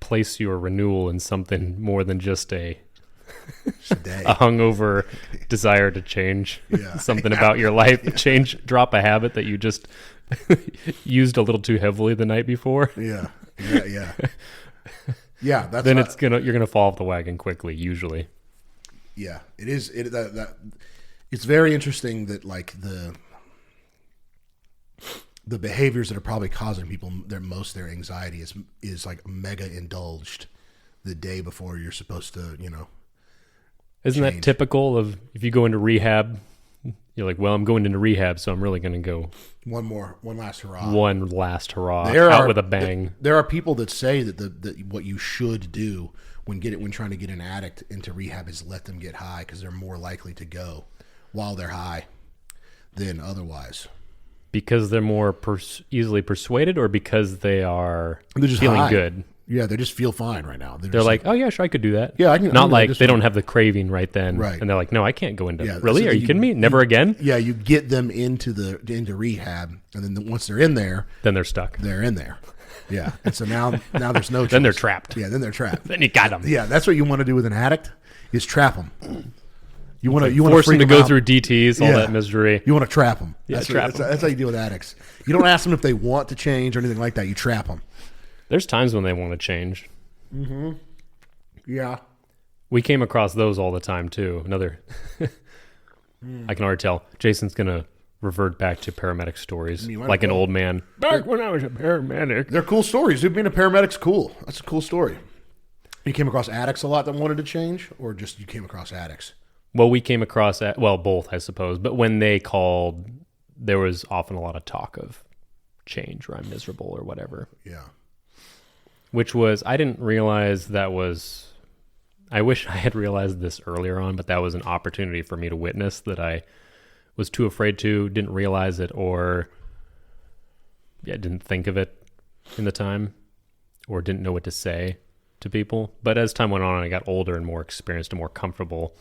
place your renewal in something more than just a Today. hungover desire to change something about your life, drop a habit that you just used a little too heavily the night before. Yeah. That's Then you're gonna fall off the wagon quickly. Usually. Yeah, it is. It's very interesting that like the behaviors that are probably causing people their anxiety is like mega indulged the day before you're supposed to, Isn't change. that typical of if you go into rehab? You're like, well, I'm going into rehab, so I'm really going to go one last hurrah. One last hurrah out with a bang. There are people that say that what you should do when trying to get an addict into rehab is let them get high because they're more likely to go while they're high than otherwise. Because they're more easily persuaded, or because they're just feeling high. good? Yeah, they just feel fine right now. They're like, oh yeah, sure, I could do that. Yeah, I can. Not like they don't have the craving right then, Right? And they're like, no, I can't go into. Yeah, really? so Are you kidding me? Never again? Yeah, you get them into rehab, and then once they're in there, Then they're stuck. they're in there. Yeah, and so now there's no choice. Then they're trapped. Yeah, then they're trapped. Then you got them. Yeah, that's what you want to do with an addict is trap them. You want to Force them to go out. through DTs, all Yeah. that misery. You want to trap them. Yeah, That's how you deal with addicts. You don't ask them if they want to change or anything like that. You trap them. There's times when they want to change. Yeah. We came across those all the time too. Another, I can already tell Jason's gonna revert back to paramedic stories, like an old man. Back when I was a paramedic. They're cool stories. Dude, being a paramedic's cool. That's a cool story. You came across addicts a lot that wanted to change, or just you came across addicts? Well, we came across both, I suppose. But when they called, there was often a lot of talk of change, or I'm miserable, or whatever. Yeah. Which was, I didn't realize that was. I wish I had realized this earlier on, but that was an opportunity for me to witness that I was too afraid to, didn't realize it, or didn't think of it in the time, or didn't know what to say to people. But as time went on, I got older and more experienced and more comfortable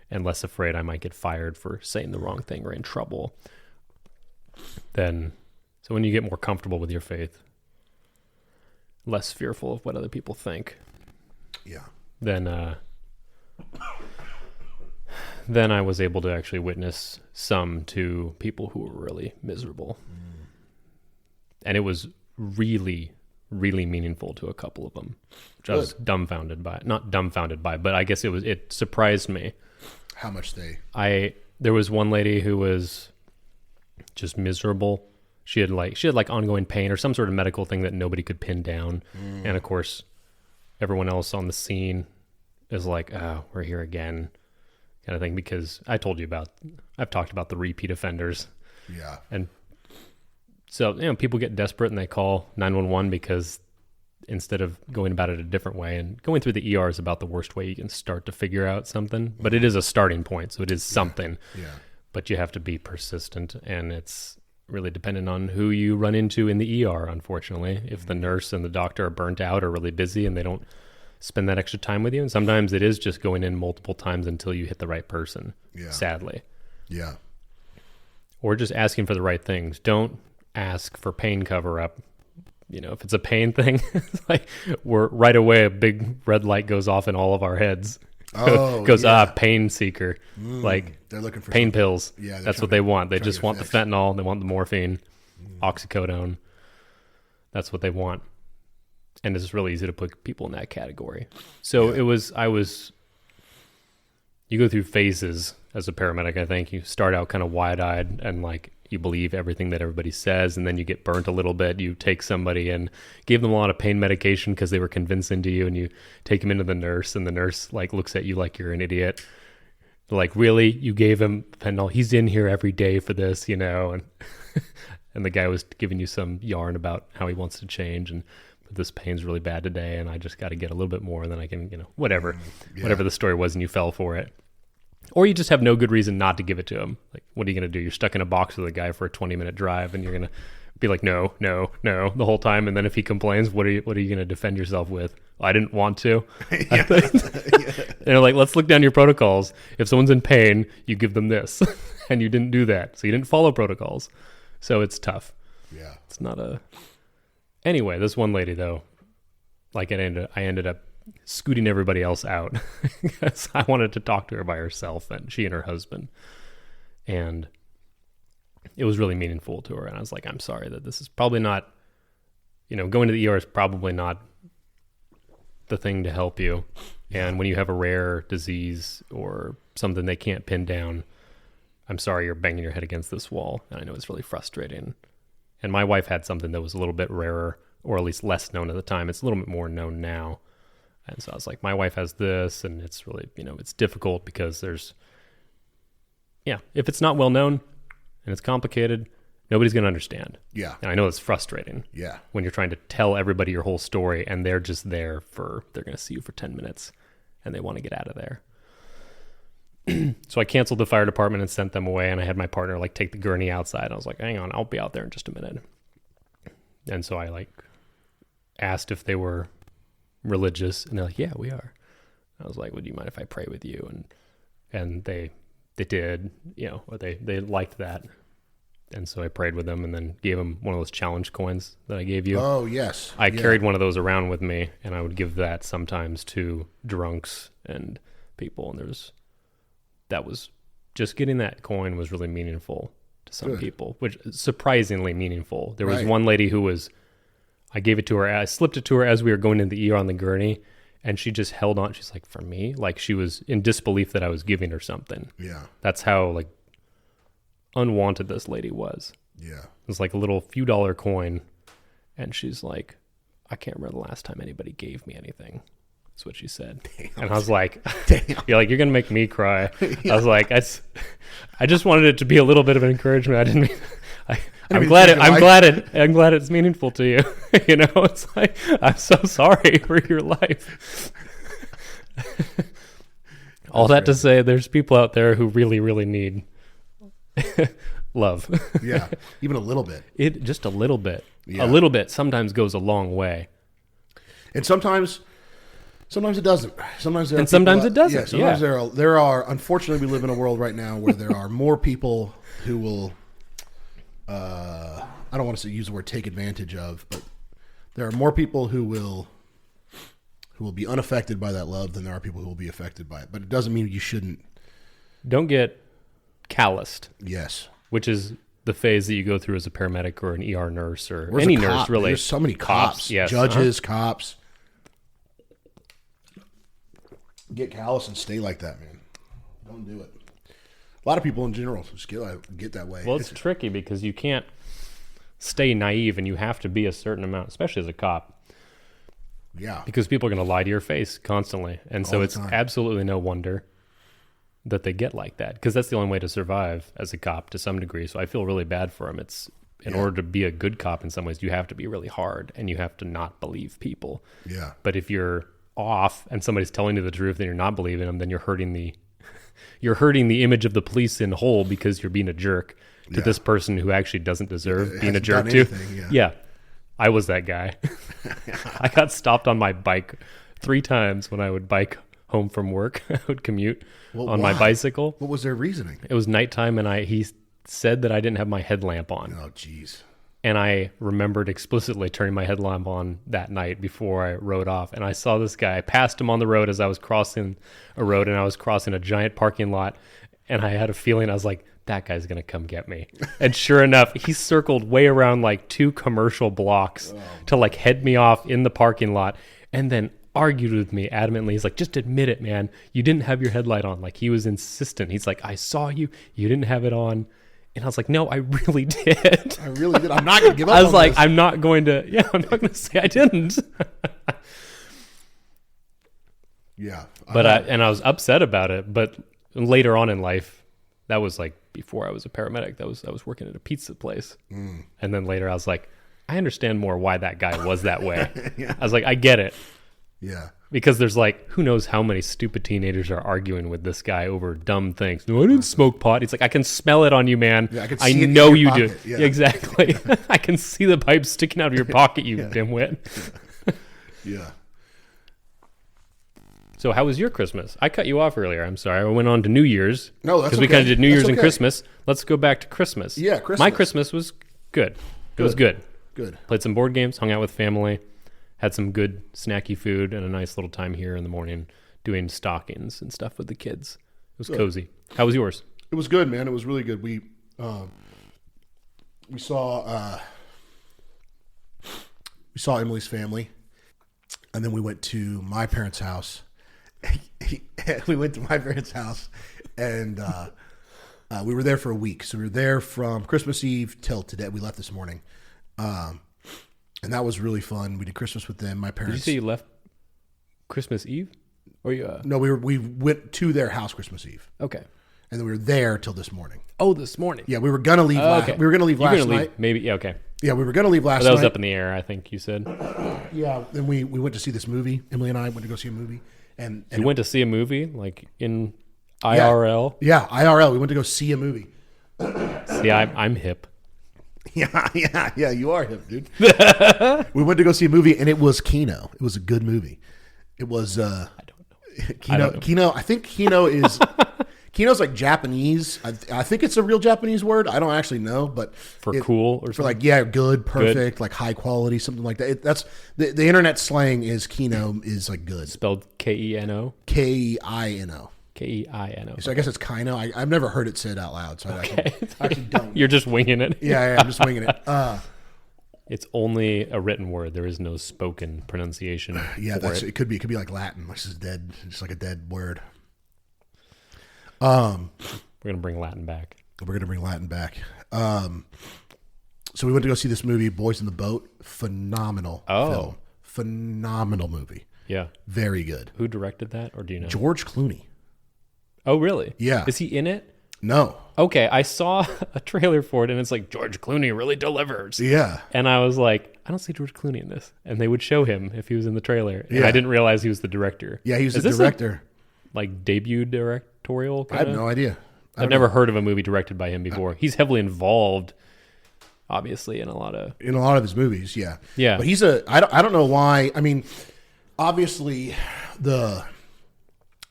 and less afraid I might get fired for saying the wrong thing or in trouble. So when you get more comfortable with your faith, less fearful of what other people think. Yeah. Then I was able to actually witness some to people who were really miserable. And it was really, really meaningful to a couple of them, which I was dumbfounded by. Not dumbfounded by, but I guess it surprised me. How much there was one lady who was just miserable. She had ongoing pain or some sort of medical thing that nobody could pin down. And of course, everyone else on the scene is like, oh, we're here again, kind of thing, because I've talked about the repeat offenders. Yeah. And so, people get desperate and they call 911 because instead of going about it a different way, and going through the ER is about the worst way you can start to figure out something, but it is a starting point. So it is something, but you have to be persistent, and it's really dependent on who you run into in the ER, unfortunately. If the nurse and the doctor are burnt out or really busy and they don't spend that extra time with you, and sometimes it is just going in multiple times until you hit the right person, sadly. Yeah. Or just asking for the right things. Don't ask for pain cover-up. If it's a pain thing, it's like right away a big red light goes off in all of our heads. Pain seeker. They're looking for pain pills. Yeah, that's what they want. They just want the fentanyl. They want the morphine, oxycodone. That's what they want. And it's really easy to put people in that category. So you go through phases as a paramedic. I think you start out kind of wide-eyed and you believe everything that everybody says, and then you get burnt a little bit. You take somebody and give them a lot of pain medication because they were convincing to you, and you take them into the nurse, and the nurse looks at you like you're an idiot. Really? You gave him fentanyl? He's in here every day for this, and and the guy was giving you some yarn about how he wants to change, and this pain's really bad today, and I just got to get a little bit more, and then I can, whatever the story was, and you fell for it. Or you just have no good reason not to give it to him. What are you going to do? You're stuck in a box with a guy for a 20-minute drive, and you're going to be like, no, the whole time. And then if he complains, what are you going to defend yourself with? Well, I didn't want to. Let's look down your protocols. If someone's in pain, you give them this, and you didn't do that. So you didn't follow protocols. So it's tough. Yeah. It's not Anyway, this one lady, though, Like I ended up scooting everybody else out because I wanted to talk to her by herself, and she and her husband. And it was really meaningful to her. And I was like, I'm sorry that this is probably not, going to the ER is probably not the thing to help you. And when you have a rare disease or something they can't pin down, I'm sorry you're banging your head against this wall. And I know it's really frustrating. And my wife had something that was a little bit rarer, or at least less known at the time. It's a little bit more known now. And so I was like, my wife has this, and it's really, it's difficult because if it's not well known and it's complicated, nobody's going to understand. Yeah. And I know it's frustrating. Yeah. When you're trying to tell everybody your whole story and they're just they're going to see you for 10 minutes and they want to get out of there. So I canceled the fire department and sent them away, and I had my partner take the gurney outside. I was like, hang on, I'll be out there in just a minute. And so I asked if they were religious, and they're like, yeah, we are. I was like, would you mind if I pray with you? And they did, or they liked that. And so I prayed with them and then gave them one of those challenge coins that I gave you. Oh, yes. I carried one of those around with me, and I would give that sometimes to drunks and people. And that was just getting that coin was really meaningful to some people, which is surprisingly meaningful. There was one lady who I gave it to her. I slipped it to her as we were going into the ER on the gurney, and she just held on. She's like, for me? She was in disbelief that I was giving her something. Yeah. That's how unwanted this lady was. Yeah. It was a little few dollar coin, and she's like, I can't remember the last time anybody gave me anything. That's what she said. Damn. And I was like, damn. You're going to make me cry. Yeah. I was like, I just wanted it to be a little bit of an encouragement. I didn't mean, I'm glad it's meaningful to you. It's I'm so sorry for your life. All that to say, there's people out there who really, really need love. Yeah, even a little bit. Just a little bit. Yeah. A little bit sometimes goes a long way. And sometimes it doesn't. Sometimes it doesn't. Yeah, sometimes there are. Unfortunately, we live in a world right now where there are more people who will. I don't want to use the word take advantage of, but there are more people who will be unaffected by that love than there are people who will be affected by it. But it doesn't mean you shouldn't. Don't get calloused. Yes. Which is the phase that you go through as a paramedic or an ER nurse or any nurse, really. There's so many cops, yes, judges, cops. Get callous and stay like that, man. Don't do it. A lot of people in general just get that way. Well, it's tricky because you can't stay naive, and you have to be a certain amount, especially as a cop. Yeah. Because people are going to lie to your face constantly. And so it's absolutely no wonder that they get like that, because that's the only way to survive as a cop to some degree. So I feel really bad for them. It's in order to be a good cop in some ways, you have to be really hard, and you have to not believe people. Yeah. But if you're off and somebody's telling you the truth and you're not believing them, then you're hurting the image of the police in whole, because you're being a jerk to this person who actually doesn't deserve being a jerk to. Yeah. I was that guy. I got stopped on my bike 3 times when I would bike home from work. I would commute on my bicycle. What was their reasoning? It was nighttime, and he said that I didn't have my headlamp on. Oh, jeez. And I remembered explicitly turning my headlamp on that night before I rode off. And I saw this guy. I passed him on the road as I was crossing a road, and I was crossing a giant parking lot. And I had a feeling, I was like, that guy's going to come get me. And sure enough, he circled way around 2 commercial blocks to head me off in the parking lot, and then argued with me adamantly. He's like, just admit it, man. You didn't have your headlight on. He was insistent. He's like, I saw you. You didn't have it on. And I was like, no, I really did. I really did. I'm not going to give up. I was like, I'm not going to say I didn't. Yeah. But I was upset about it. But later on in life, that was before I was a paramedic. I was working at a pizza place. And then later I was like, I understand more why that guy was that way. Yeah. I was like, I get it. Yeah. Because there's who knows how many stupid teenagers are arguing with this guy over dumb things. No, I didn't smoke pot. It's I can smell it on you, man. Yeah, I know you do. Yeah. Exactly. I can see the pipes sticking out of your pocket, you dimwit. Yeah. So how was your Christmas? I cut you off earlier. I'm sorry. I went on to New Year's. No, that's because we kind of did New Year's and Christmas. Let's go back to Christmas. Yeah, Christmas. My Christmas was good. It was good. Good. Played some board games, hung out with family, Had some good snacky food and a nice little time here in the morning doing stockings and stuff with the kids. It was cozy. How was yours? It was good, man. It was really good. We saw Emily's family, and then we went to my parents' house. We went to my parents' house, and we were there for a week. So we were there from Christmas Eve till today. We left this morning, and that was really fun. We did Christmas with them. My parents. Did you say you left Christmas Eve? Or you? No, we went to their house Christmas Eve, Okay. and then we were there till this morning. Oh, this morning. Yeah, we were gonna leave. Okay. We were gonna leave You were last gonna leave, night. maybe. Yeah. Okay. Yeah, we were gonna leave last That was night. up in the air. I think you said. Yeah, then we went to see this movie. Emily and I went to go see a movie, and You went to see a movie like in IRL. yeah, IRL. We went to go see a movie. See, I'm hip. Yeah. You are hip, dude. We went to go see a movie, and it was Kino. It was a good movie. It was. I don't know. Kino. I think Kino is. Kino's like Japanese. I think it's a real Japanese word. I don't actually know, but Cool or for something. like good, perfect, like high quality, something like that. That's the internet slang is Kino is like good. Spelled Keno. Kino. Keno. So I guess it's Kino. I've never heard it said out loud, so I actually don't. You're just winging it. Yeah, I'm just winging it. It's only a written word. There is no spoken pronunciation. Yeah, for it. it could be like Latin, which is dead, just like a dead word. We're gonna bring Latin back. We're gonna bring Latin back. So we went to go see this movie, Boys in the Boat. Phenomenal film. Phenomenal movie. Yeah. Very good. Who directed that, or do you know? George Clooney. Oh, really? Yeah. Is he in it? No. Okay, I saw a trailer for it, and it's like George Clooney really delivers. Yeah. And I was like, I don't see George Clooney in this. And they would show him if he was in the trailer. And Yeah. I didn't realize he was the director. Yeah, he's Is the this director. Like debut directorial? I have no idea. I've never heard of a movie directed by him before. He's heavily involved, obviously, in a lot of his movies, yeah. Yeah. But he's I don't know why. I mean, obviously the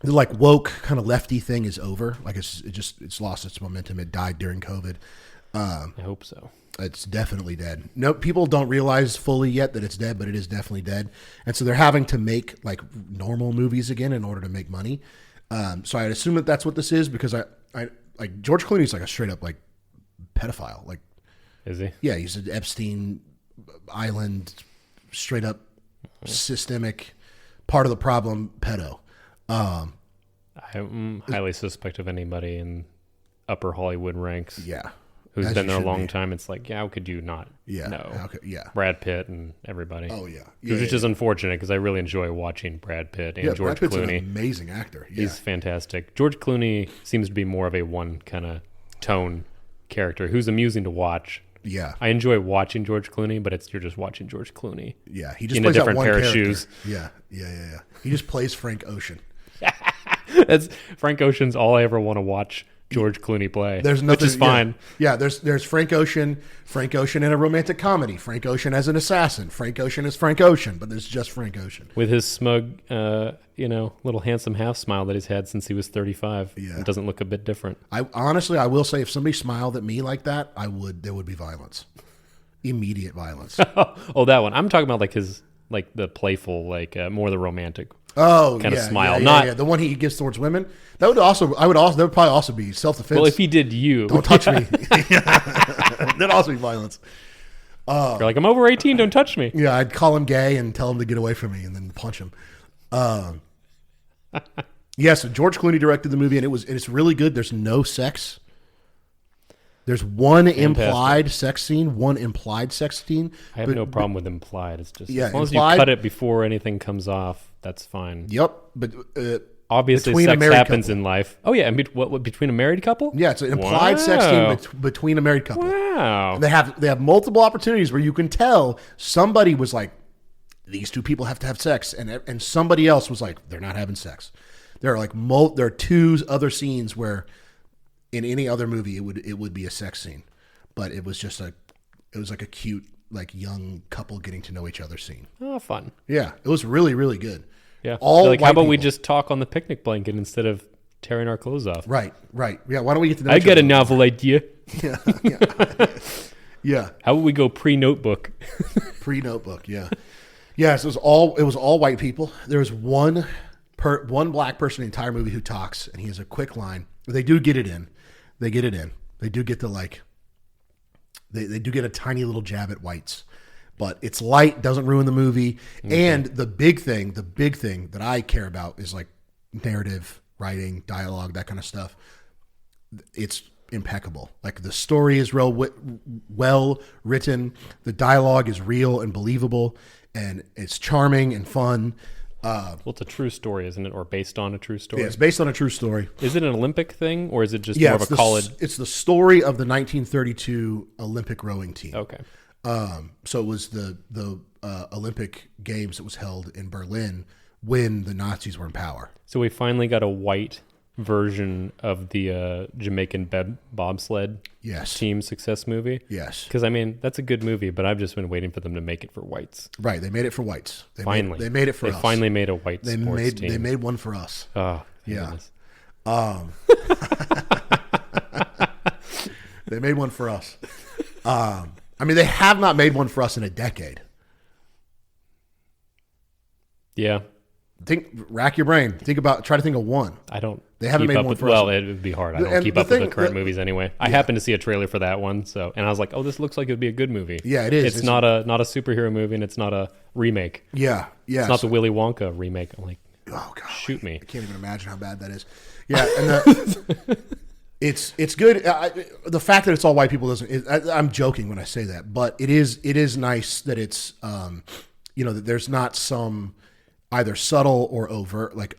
like woke kind of lefty thing is over. Like it's lost its momentum. It died during COVID. I hope so. It's definitely dead. No, people don't realize fully yet that it's dead, but it is definitely dead. And so they're having to make like normal movies again in order to make money. So I'd assume that that's what this is because I like George Clooney's like a straight up like pedophile. Like, Is he? yeah, he's an Epstein Island, straight up systemic part of the problem pedo. I'm highly suspect of anybody in upper Hollywood ranks Yeah. who's As been you there a should long be. time. It's like, yeah, how could you not know? Yeah. Brad Pitt and everybody. Oh, yeah. Which is unfortunate because I really enjoy watching Brad Pitt and Yeah, George Brad Pitt's Clooney. an amazing actor. Yeah. He's fantastic. George Clooney seems to be more of a one kind of tone character who's amusing to watch. Yeah. I enjoy watching George Clooney, but you're just watching George Clooney. Yeah. He just in a plays that different one pair of character. shoes. Yeah. He just plays Frank Ocean. That's Frank Ocean's all I ever want to watch George Clooney play. There's nothing, which is fine. Yeah, there's Frank Ocean in a romantic comedy, Frank Ocean as an assassin, Frank Ocean as Frank Ocean, but there's just Frank Ocean. With his smug, little handsome half smile that he's had since he was 35. Yeah. It doesn't look a bit different. I will say if somebody smiled at me like that, there would be violence. Immediate violence. Oh, that one. I'm talking about like his, like the playful, like more the romantic. Oh, kind of yeah, smile. Yeah, Not yeah. The one he gives towards women. That would probably also be self-defense. Well, if he did you. Don't touch me. That'd also be violence. You're like, I'm over 18, don't touch me. Yeah, I'd call him gay and tell him to get away from me and then punch him. Yes, George Clooney directed the movie and it's really good. There's no sex. There's one implied sex scene. I have no problem with implied. It's just Yeah, as long as implied- you cut it before anything comes off, that's fine. Yep, but Obviously, between a sex married happens couple. in life. Oh yeah, and what between a married couple? Yeah, it's an implied sex scene Wow. between a married couple. Wow. And they have multiple opportunities where you can tell somebody was like, these two people have to have sex, and somebody else was like, they're not having sex. There are like there are two other scenes where in any other movie it would be a sex scene, but it was like a cute like young couple getting to know each other scene. Oh, fun. Yeah, it was really really good. Yeah. All They're like, how white about we people. just talk on the picnic blanket instead of tearing our clothes off? Right. Yeah, why don't we get to know I each got other? a novel idea. Yeah. How about we go pre-notebook? Pre-Notebook, yeah. Yes, it was all white people. There was one black person in the entire movie who talks, and he has a quick line. They do get it in. They get it in. They do get the like. They do get a tiny little jab at whites, but it's light, doesn't ruin the movie. And the big thing that I care about is like narrative, writing, dialogue, that kind of stuff. It's impeccable. Like the story is well written. The dialogue is real and believable, and it's charming and fun. Well, it's a true story, isn't it? Or based on a true story? Yeah, it's based on a true story. Is it an Olympic thing, or is it just more of a college? It's the story of the 1932 Olympic rowing team. Okay. So it was the Olympic Games that was held in Berlin when the Nazis were in power. So we finally got a white version of the Jamaican bobsled team success movie. Yes. Because, I mean, that's a good movie, but I've just been waiting for them to make it for whites. Right. They made it for whites. They finally. Made it for us. They finally made a white sports team. They made one for us. Oh, yeah. They made one for us. I mean, they have not made one for us in a decade. Yeah. Rack your brain. Try to think of one. I don't. They haven't keep made up one with, for well, us. it would be hard. I don't keep up with the current movies anyway. I happened to see a trailer for that one, and I was like, "Oh, this looks like it'd be a good movie." Yeah, it is. It's not a superhero movie, and it's not a remake. Yeah. It's not the Willy Wonka remake. I'm like, oh god, shoot me! I can't even imagine how bad that is. Yeah, and it's good. The fact that it's all white people doesn't. I'm joking when I say that, but it is nice that it's that there's not some either subtle or overt, like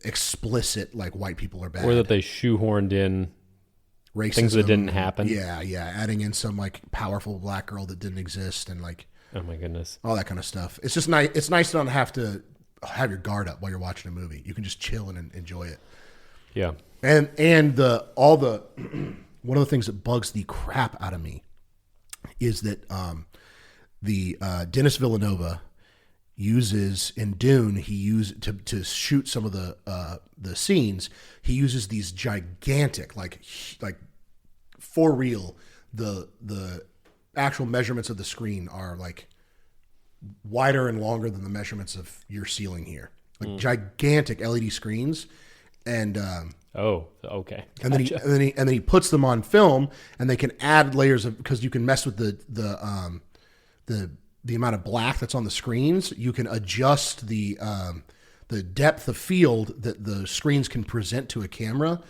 explicit, like white people are bad, or that they shoehorned in racism, things that didn't happen. Yeah, adding in some like powerful black girl that didn't exist, and like oh my goodness, all that kind of stuff. It's just nice. It's nice to not have to have your guard up while you're watching a movie. You can just chill and enjoy it. Yeah, and one of the things that bugs the crap out of me is that the Denis Villeneuve uses in Dune, he used to shoot some of the scenes. He uses these gigantic, like for real, the actual measurements of the screen are like wider and longer than the measurements of your ceiling here, like gigantic LED screens, and oh, okay, and then he puts them on film, and they can add layers of, because you can mess with the amount of black that's on the screens. You can adjust the depth of field that the screens can present to a camera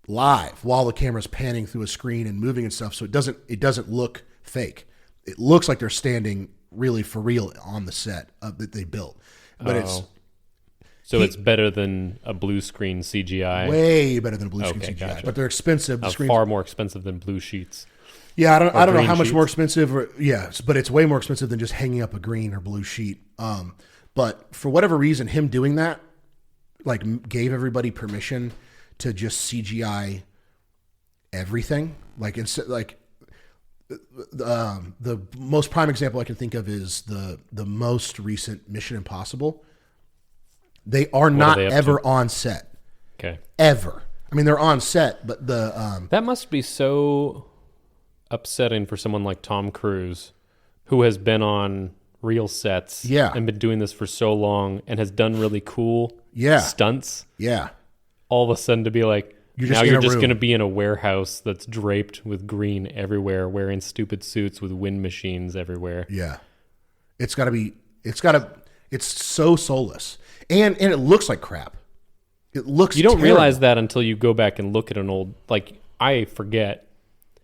live while the camera's panning through a screen and moving and stuff. So it doesn't look fake. It looks like they're standing really for real on the set that they built. But it's better than a blue screen CGI. Way better than a blue screen CGI. Gotcha. But they're expensive. The screens far more expensive than blue sheets. Yeah, I don't know how much sheets. more expensive. But it's way more expensive than just hanging up a green or blue sheet. But for whatever reason, him doing that, like, gave everybody permission to just CGI everything. Like, the most prime example I can think of is the most recent Mission Impossible. They are not ever on set. Okay. Ever. I mean, they're on set, but the that must be so upsetting for someone like Tom Cruise, who has been on real sets and been doing this for so long and has done really cool stunts. Yeah. All of a sudden to be like, you're just going to be in a warehouse that's draped with green everywhere, wearing stupid suits with wind machines everywhere. Yeah. It's so soulless. And it looks like crap. It looks You don't terrible. realize that until you go back and look at an old, like, I forget.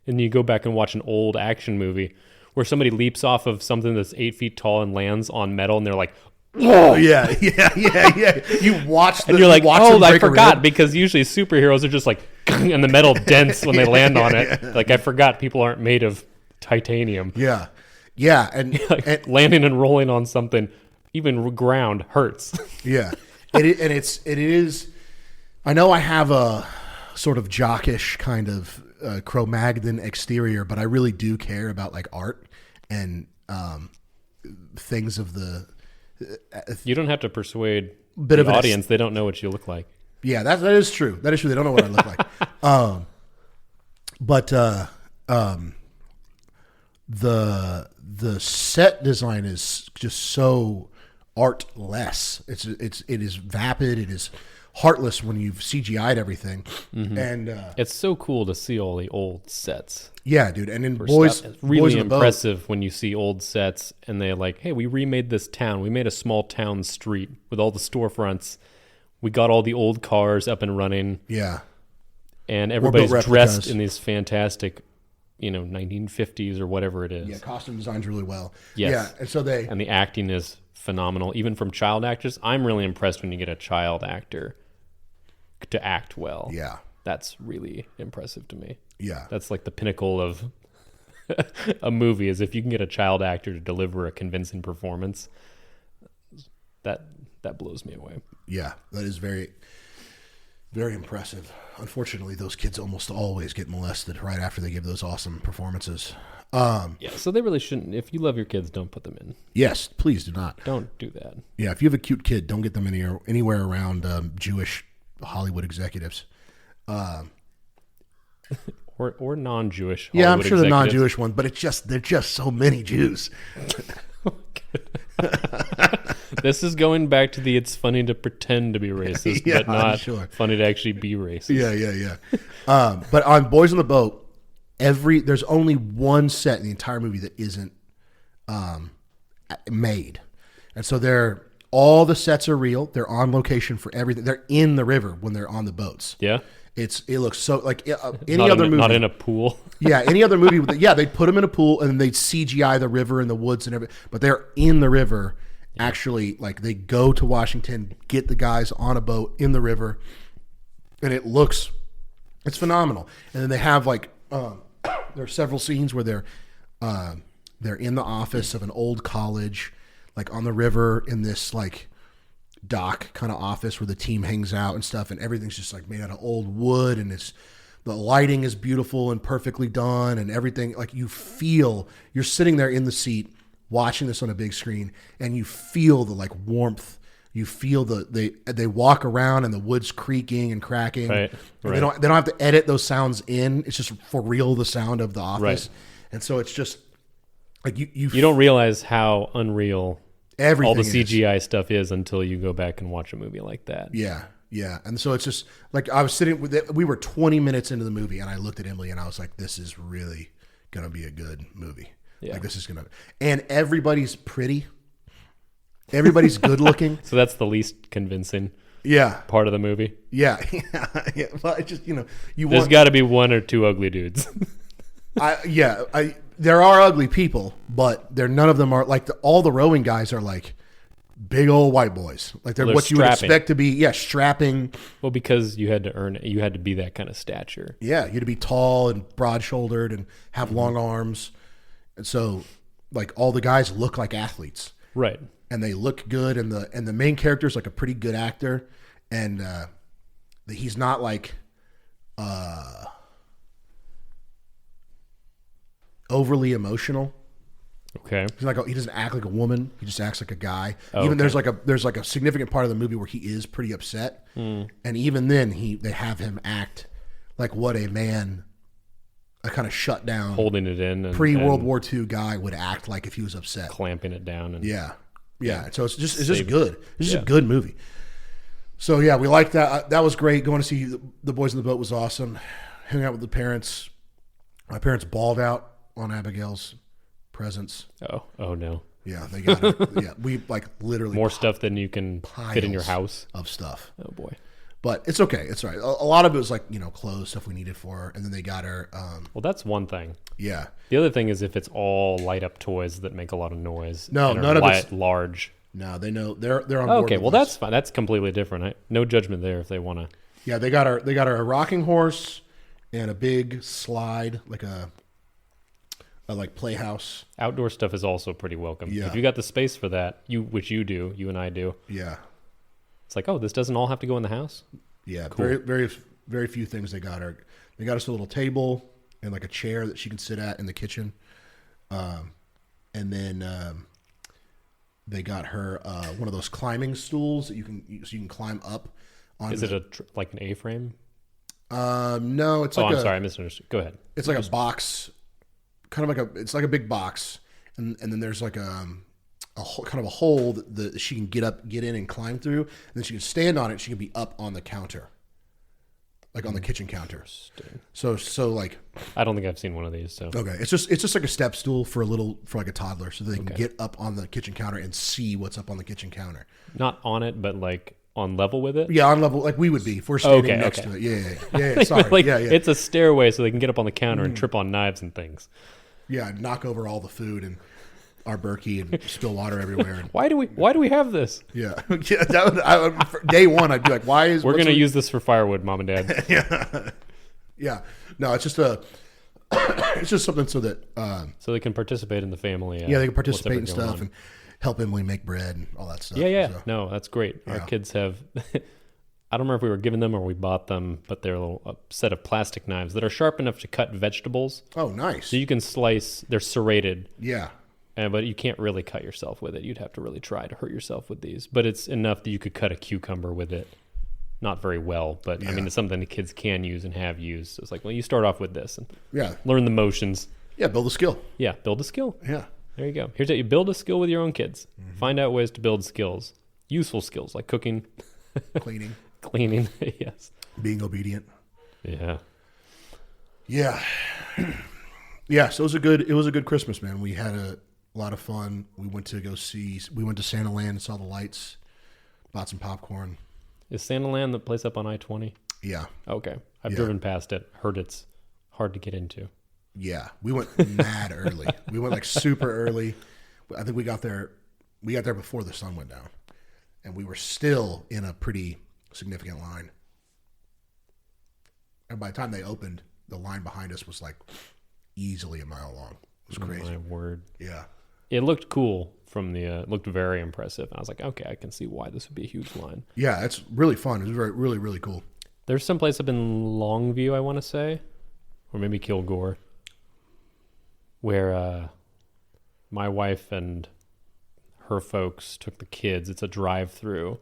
And you go back and watch an old action movie where somebody leaps off of something that's 8 feet tall and lands on metal, and they're like, "Oh yeah." You watch, and you're like, "Oh, I forgot," because usually superheroes are just like, and the metal dents when they land on it. Like, I forgot people aren't made of titanium. Yeah, and, like, and landing and rolling on something, even ground, hurts. Yeah, it is. I know I have a sort of jockish kind of Cro-Magnon exterior, but I really do care about like art and things of the. You don't have to persuade the audience; they don't know what you look like. Yeah, that is true. That is true. They don't know what I look like. But the set design is just so artless. It is vapid. It is heartless when you've CGI'd everything. And It's so cool to see all the old sets. yeah, dude. And in for Boys, stuff. It's really Boys in the Boat, impressive when you see old sets and they're like, hey, we remade this town. We made a small town street with all the storefronts. We got all the old cars up and running. yeah, And everybody's built dressed replicas. in these fantastic, 1950s or whatever it is. yeah, costume designs really well. Yes. Yeah, and so they, And the acting is phenomenal, even from child actors. I'm really impressed when you get a child actor to act well. yeah, That's really impressive to me. yeah, That's like the pinnacle of a movie, is if you can get a child actor to deliver a convincing performance. That blows me away. yeah. That is very, very impressive. Unfortunately, those kids almost always get molested right after they give those awesome performances. Yeah, so they really shouldn't. If you love your kids, don't put them in. Yes, please do not. Don't do that. Yeah, if you have a cute kid, don't get them anywhere around Jewish Hollywood executives. Or non-Jewish. Yeah, I'm Hollywood sure the executives. non-Jewish one, but they're just so many Jews. This is going back to the it's funny to pretend to be racist, Yeah, but not sure. funny to actually be racist. Yeah. But on Boys on the Boat, there's only one set in the entire movie that isn't made, and so all the sets are real. They're on location for everything. They're in the river when they're on the boats. Yeah? It looks so like any Not other in, movie. Not in a pool. Yeah, any other movie. Yeah, they'd put them in a pool and then they'd CGI the river and the woods and everything. But they're in the river. Actually, like they go to Washington, get the guys on a boat in the river, and it's phenomenal. And then they have like there are several scenes where they're in the office of an old college, like on the river in this like dock kind of office where the team hangs out and stuff, and everything's just like made out of old wood, and the lighting is beautiful and perfectly done, and everything like you're sitting there in the seat watching this on a big screen, and you feel the like warmth. You feel they walk around and the wood's creaking and cracking. Right. And they don't have to edit those sounds in. It's just for real the sound of the office. Right. And so it's just like you don't realize how unreal everything all the is. CGI stuff is until you go back and watch a movie like that. Yeah. Yeah. And so it's just like I was sitting with it. We were 20 minutes into the movie and I looked at Emily and I was like, this is really going to be a good movie. Yeah. Like this is going to, and everybody's pretty. Everybody's good looking. So that's the least convincing Yeah. part of the movie. Yeah. Yeah. Well, it just, you There's got to be one or two ugly dudes. there are ugly people, but none of them are like all the rowing guys are like big old white boys. Like they're Well, they're what you would strapping. expect to be. Yeah. Strapping. Well, because you had to earn it. You had to be that kind of stature. Yeah. You had to be tall and broad shouldered and have long arms. And so like all the guys look like athletes. Right. And they look good, and the main character is like a pretty good actor, and he's not like overly emotional. Okay. He doesn't act like a woman. He just acts like a guy. Oh, Even okay. there's like a significant part of the movie where he is pretty upset, and even then they have him act like what a man, a kind of shut down Holding it in. And, pre-World and War II guy would act like if he was upset. clamping it down. And Yeah. So it's just Save- good. It's just yeah. a good movie. So yeah, we liked that. That was great. Going to see the Boys in the Boat was awesome. Hanging out with the parents. My parents bawled out on Abigail's presents. Oh no. Yeah, they got it. Yeah, we like literally More stuff than you can fit in your house. of stuff. Oh boy. But it's okay. It's all right. A lot of it was like clothes, stuff we needed for her, and then they got her. Well, that's one thing. Yeah. The other thing is if it's all light up toys that make a lot of noise. No, and are none of it's- large. No, they know they're on board. Okay, with well us. that's fine. That's completely different. No judgment there if they want to. Yeah, they got her a rocking horse and a big slide, like a like playhouse. Outdoor stuff is also pretty welcome. Yeah. If you got the space for that, which you and I do. Yeah. It's like, oh, this doesn't all have to go in the house. Yeah, Cool. very, very, very few things they got her. They got us a little table and like a chair that she can sit at in the kitchen, and then they got her one of those climbing stools that you can climb up. On Is it like an A-frame? No, it's Oh, like I'm sorry, I misunderstood. Go ahead. it's like a box, kind of like it's like a big box, and then there's like kind of a hole that she can get in and climb through, and then she can stand on it. She can be up on the counter, like on the kitchen counter. So like, I don't think I've seen one of these. So okay, it's just like a step stool for like a toddler, so they can get up on the kitchen counter and see what's up on the kitchen counter. not on it, but like on level with it. Yeah, on level like we would be if we're standing next to it. Yeah. Sorry, Like yeah. it's a stairway, so they can get up on the counter and trip on knives and things. Yeah, knock over all the food and our Berkey and spill water everywhere. And, Why do we have this? yeah, for day one, I'd be like, "Why is We're gonna use this for firewood, Mom and Dad. Yeah, no, it's just something so that So they can participate in the family. they can participate in what's ever going stuff on. and help Emily make bread and all that stuff. Yeah. So, No, that's great. Our Yeah. kids have. I don't remember if we were given them or we bought them, but they're a set of plastic knives that are sharp enough to cut vegetables. oh, nice. So you can slice. They're serrated, Yeah, but you can't really cut yourself with it. You'd have to really try to hurt yourself with these. But it's enough that you could cut a cucumber with it. Not very well, but I mean, it's something the kids can use and have used. So it's like, well, you start off with this and yeah, learn the motions. yeah. Build a skill. Yeah, build a skill. Yeah, There you go. Here's how you build a skill with your own kids. Find out ways to build skills, useful skills like cooking, cleaning, cleaning. Yes. being obedient. Yeah. Yeah, yeah. So it was a good Christmas, man. We had a lot of fun. We went to Santa Land and saw the lights. Bought some popcorn. Is Santa Land the place up on I-20? Yeah, Okay. I've Yeah. driven past it. Heard it's hard to get into. yeah. We went mad early. We went like super early. I think we got there before the sun went down, and we were still in a pretty significant line. And by the time they opened, the line behind us was like easily a mile long. It was crazy. My word. Yeah. It looked cool from the, it looked very impressive. I was like, okay, I can see why this would be a huge line. Yeah, it's really fun. It was really, really cool. There's some place up in Longview, I want to say, or maybe Kilgore, where my wife and her folks took the kids. It's a drive-through.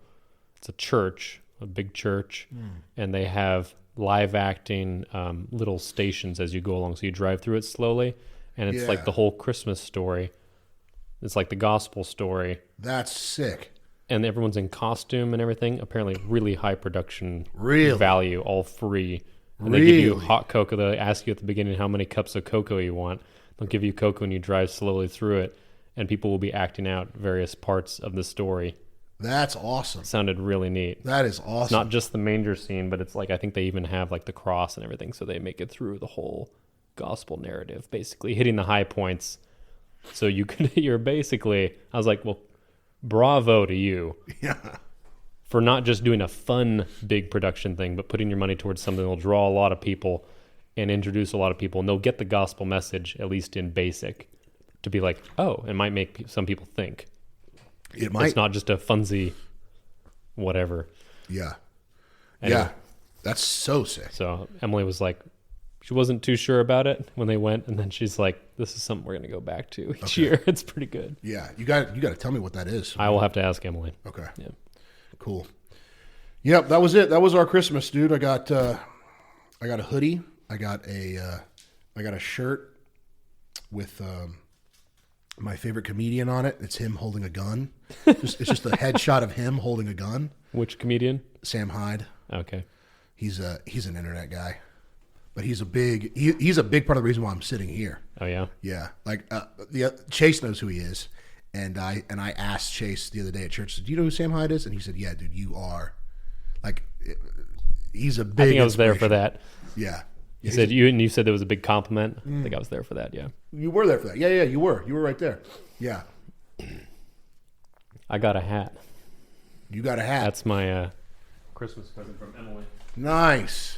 It's a church, a big church, and they have live acting little stations as you go along. So you drive through it slowly, and it's like Yeah. the whole Christmas story. It's like the gospel story. That's sick. And everyone's in costume and everything. Apparently, really high production Really? value, all free. And they give you Really? hot cocoa. They ask you at the beginning how many cups of cocoa you want. They'll give you cocoa and you drive slowly through it. And people will be acting out various parts of the story. That's awesome. Sounded really neat. That is awesome. It's not just the manger scene, but it's like I think they even have like the cross and everything. So they make it through the whole gospel narrative, basically hitting the high points. So you're basically, I was like, well, bravo to you Yeah. for not just doing a fun big production thing, but putting your money towards something that'll draw a lot of people and introduce a lot of people, and they'll get the gospel message, at least in basic, to be like, oh, it might make some people think. It might. It's not just a funsy whatever. Yeah. Anyway. Yeah. That's so sick. So Emily was like, she wasn't too sure about it when they went, and then she's like, this is something we're going to go back to each year. It's pretty good. Yeah. You got to tell me what that is. I will have to ask Emily. Okay. Yeah. Cool. Yep, that was it. That was our Christmas, dude. I got a hoodie. I got a shirt with my favorite comedian on it. It's him holding a gun. It's just a headshot of him holding a gun. Which comedian? Sam Hyde. Okay. He's an internet guy, but he's a big part of the reason why I'm sitting here. Oh, yeah? Yeah, like Chase knows who he is, and I asked Chase the other day at church, do you know who Sam Hyde is? And he said, yeah, dude, you are. Like, he's a big. I think I was there for inspiration. that. Yeah. You said there was a big compliment. I think I was there for that, yeah. You were there for that. Yeah, you were. You were right there. Yeah. I got a hat. You got a hat. That's my Christmas present from Emily. Nice.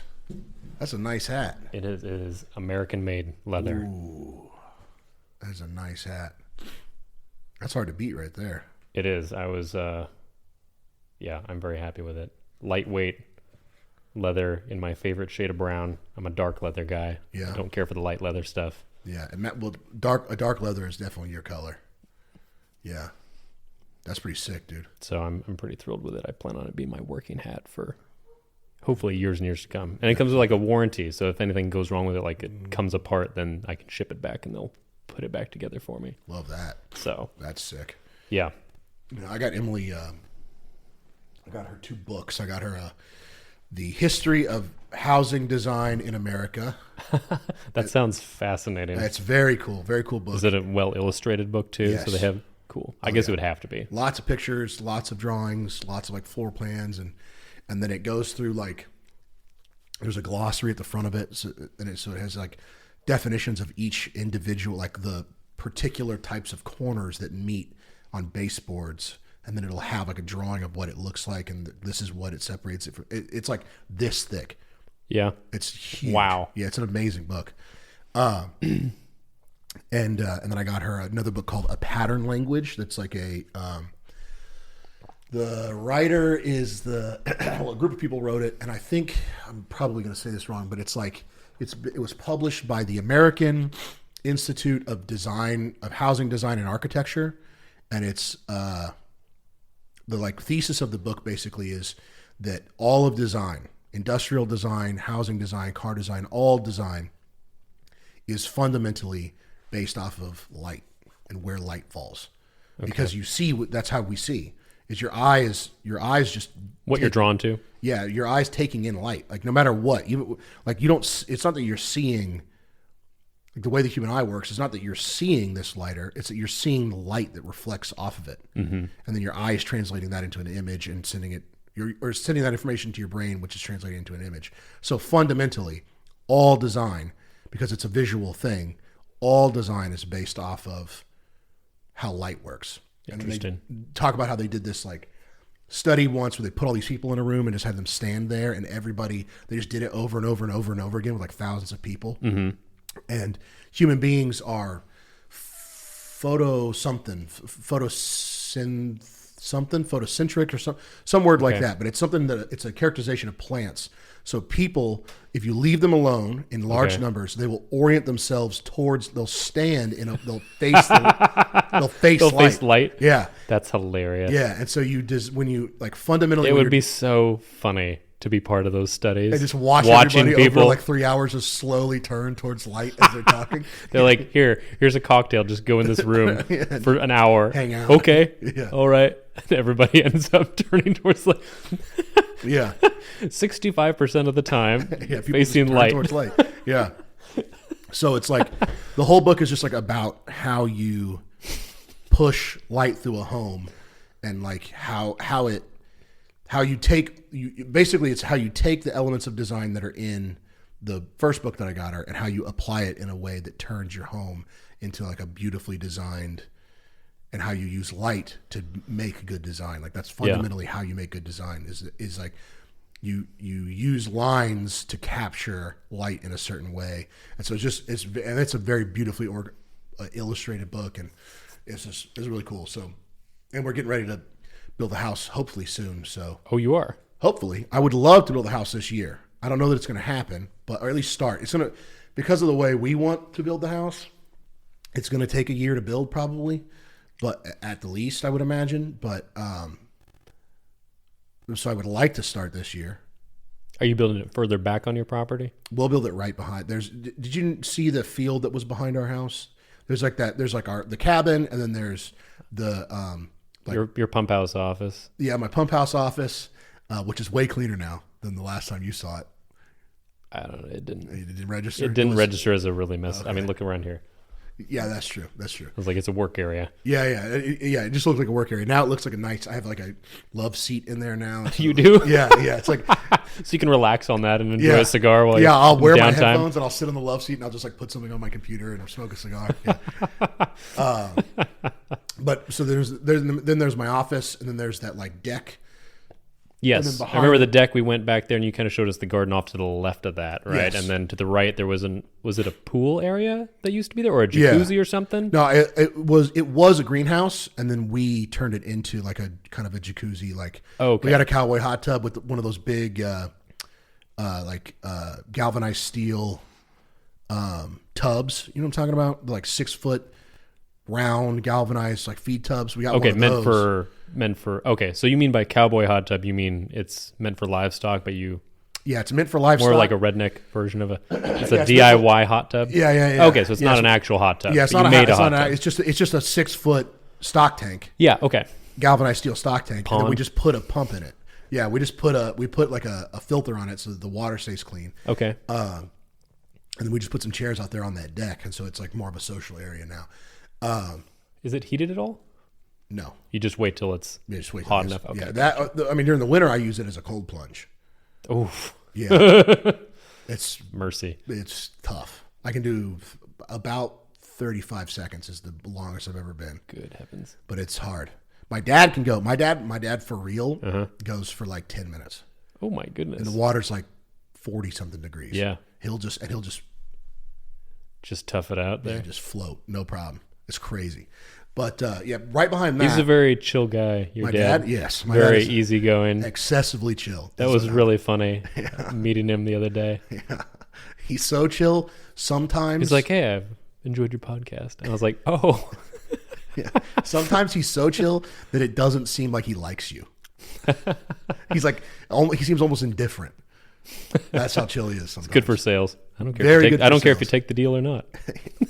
That's a nice hat. It is American made leather. Ooh. That's a nice hat. That's hard to beat right there. It is. I was I'm very happy with it. Lightweight leather in my favorite shade of brown. I'm a dark leather guy. Yeah. I don't care for the light leather stuff. Yeah. And a dark leather is definitely your color. Yeah. That's pretty sick, dude. So I'm pretty thrilled with it. I plan on it being my working hat for hopefully years and years to come. And it comes with like a warranty. So if anything goes wrong with it, like it comes apart, then I can ship it back and they'll put it back together for me. Love that. So That's sick. Yeah. I got Emily. I got her 2 books. I got her the history of housing design in America. That sounds fascinating. It's very cool book. Is it a well illustrated book too? Yes. So they have cool. I guess it would have to be. Lots of pictures, lots of drawings, lots of like floor plans, and then it goes through like there's a glossary at the front of it, so it has like definitions of each individual, like the particular types of corners that meet on baseboards, and then it'll have like a drawing of what it looks like, and this is what it separates it from. It's like this thick. Yeah. It's huge. Wow. Yeah, it's an amazing book. And then I got her another book called A Pattern Language. That's like a the writer is a group of people wrote it, and I think I'm probably going to say this wrong, but it's like it was published by the American Institute of Housing Design and Architecture, and it's the like thesis of the book basically is that all of design, industrial design, housing design, car design, all design is fundamentally based off of light and where light falls. Okay. Because you see, that's how we see. Is your eyes just what you're drawn to? Yeah, your eyes taking in light. Like no matter what, you don't. It's not that you're seeing. Like the way the human eye works is not that you're seeing this lighter. It's that you're seeing the light that reflects off of it, and then your eye is translating that into an image and sending that information to your brain, which is translating into an image. So fundamentally, all design, because it's a visual thing, all design is based off of how light works. Interesting. And they talk about how they did this like study once where they put all these people in a room and just had them stand there, and they just did it over and over and over and over again with like thousands of people. Mm-hmm. And human beings are photocentric or some word like that, but it's something that it's a characterization of plants. So people, if you leave them alone in large numbers, they will orient themselves towards. They'll stand they'll face light. Yeah, that's hilarious. Yeah, and so when you like fundamentally, it would be so funny to be part of those studies. They just watching everybody people over like 3 hours just slowly turn towards light as they're talking. They're like, here's a cocktail. Just go in this room for an hour. Hang out. Okay. Yeah. All right. And everybody ends up turning towards light. Yeah. 65% of the time facing light. Towards light. Yeah. So it's like the whole book is just like about how you push light through a home, and like how you take it's how you take the elements of design that are in the first book that I got her, and how you apply it in a way that turns your home into like a beautifully designed, and how you use light to make good design. Like that's fundamentally how you make good design is like you use lines to capture light in a certain way. And so it's a very beautifully illustrated book, and it's really cool. So, and we're getting ready to build a house hopefully soon. So, you are? Hopefully. I would love to build a house this year. I don't know that it's going to happen, or at least start. It's going to, because of the way we want to build the house, it's going to take a year to build probably, but at the least I would imagine. But so I would like to start this year. Are you building it further back on your property? We'll build it right behind. Did you see the field that was behind our house? There's like that. There's like the cabin, and then there's the your pump house office. Yeah, my pump house office, which is way cleaner now than the last time you saw it. I don't know. It didn't register. It didn't register as a really mess. Okay. I mean, look around here. Yeah, that's true. It was like it's a work area. Yeah. It just looks like a work area. Now it looks like a nice. I have like a love seat in there now. So you do? Yeah. It's like so you can relax on that and enjoy a cigar while you're I'll wear my downtime. Headphones and I'll sit on the love seat and I'll just like put something on my computer and smoke a cigar. Yeah. But so there's my office, and then there's that like deck. Yes, I remember the deck. We went back there, and you kind of showed us the garden off to the left of that, right? Yes. And then to the right, there was it a pool area that used to be there, or a jacuzzi or something? No, it was a greenhouse, and then we turned it into like a kind of a jacuzzi. Like, we got a cowboy hot tub with one of those big, galvanized steel tubs. You know what I'm talking about? Like 6 foot round galvanized like feed tubs. We got one of those. meant for okay, so you mean by cowboy hot tub, you mean it's meant for livestock, but it's meant for livestock. More like a redneck version of it's a DIY hot tub. Yeah. Okay, so it's not an actual hot tub. Yeah, it's not a hot tub. It's just a 6 foot stock tank, Yeah. Okay. galvanized steel stock tank, and then we Pond? just put a pump in it. Yeah, we put like a filter on it so that the water stays clean. Okay. And then we just put some chairs out there on that deck, and so it's like more of a social area now. Is it heated at all? No, You just wait till it's yeah, just wait. hot till enough. it's- Okay. Yeah, I mean during the winter I use it as a cold plunge. Oof. Yeah, it's Mercy. tough. I can do about 35 seconds is the longest I've ever been, Good heavens. but it's hard. My dad can go. My dad for real goes for like 10 minutes, Oh my goodness. and the water's like 40 something degrees. Yeah. he'll just Just tough it out there. just float, no problem. It's crazy. But yeah, right behind that, He's a very chill guy. Your my dad. dad. Yes, my Very dad is easygoing. excessively chill. That was really funny meeting him the other day. He's so chill. Sometimes He's like, "Hey, I've enjoyed your podcast," and I was like, "Oh, yeah. Sometimes he's so chill that it doesn't seem like he likes you. He's like, he seems almost indifferent. That's how chill he is. Sometimes. good for sales." I don't care. Very If you good take, I don't for care if you sales. take the deal or not.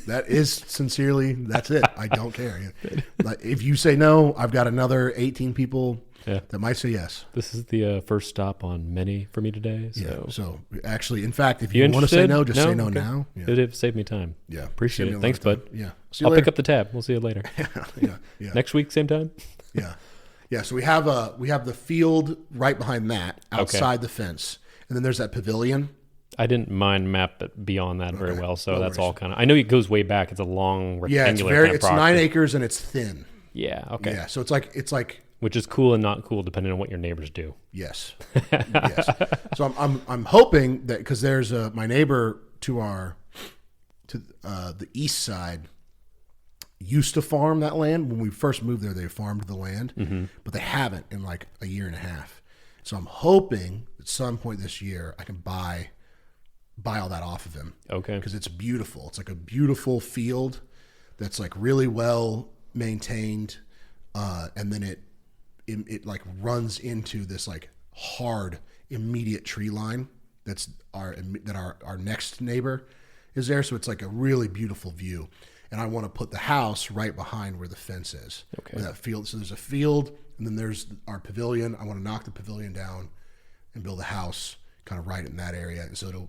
That is sincerely. That's it. I don't care. Like, if you say no, I've got another 18 people Yeah. that might say yes. This is the first stop on many for me today. So, Yeah. So actually, in fact, if you you want to say interested? no, just say no Okay. now. Yeah. It saved me time. Yeah. Appreciate Saved me it. a lot Thanks, of time. bud. Yeah. See you I'll later. pick up the tab. We'll see you later. Yeah. Yeah. Next week, same time. Yeah. Yeah. So we have the field right behind that, outside the fence, and then there's that pavilion. I didn't mind map it beyond that very well, so No that's worries. all kind of. I know it goes way back. It's a long Yeah, rectangular. it's kind of it's property. 9 acres and it's thin. Yeah. Okay. Yeah. So it's like Which is cool and not cool depending on what your neighbors do. yes, yes. So I'm hoping that because there's my neighbor to the east side used to farm that land. When we first moved there, they farmed the land, but they haven't in like a year and a half. So I'm hoping at some point this year I can buy all that off of him. Okay. Because it's beautiful. It's like a beautiful field that's like really well maintained, and then it like runs into this like hard immediate tree line that our next neighbor is there. So it's like a really beautiful view, and I want to put the house right behind where the fence is. Okay. Where that field. So there's a field, and then there's our pavilion. I want to knock the pavilion down and build a house kind of right in that area, and so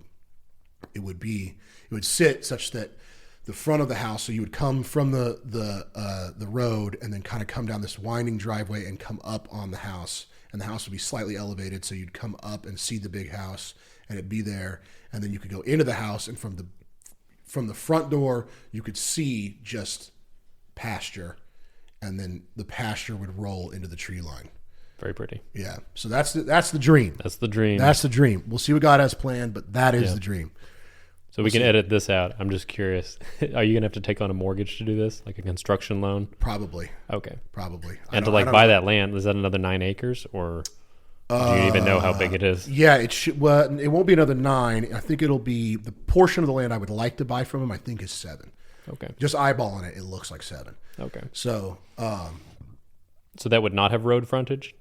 it would sit such that the front of the house, so you would come from the road and then kind of come down this winding driveway and come up on the house, and the house would be slightly elevated, so you'd come up and see the big house and it'd be there, and then you could go into the house, and from the front door you could see just pasture, and then the pasture would roll into the tree line. Very pretty. Yeah, so that's the dream. That's the dream. That's the dream. We'll see what God has planned, but that is the dream. So we can edit this out. I'm just curious. Are you going to have to take on a mortgage to do this? Like a construction loan? Probably. Okay. Probably. And to I like don't buy know. that land, is that another 9 acres or do you even know how big it is? Yeah, it should. Well, it won't be another 9. I think it'll be the portion of the land I would like to buy from him. I think is 7. Okay. Just eyeballing it, it looks like 7. Okay. So So that would not have road frontage?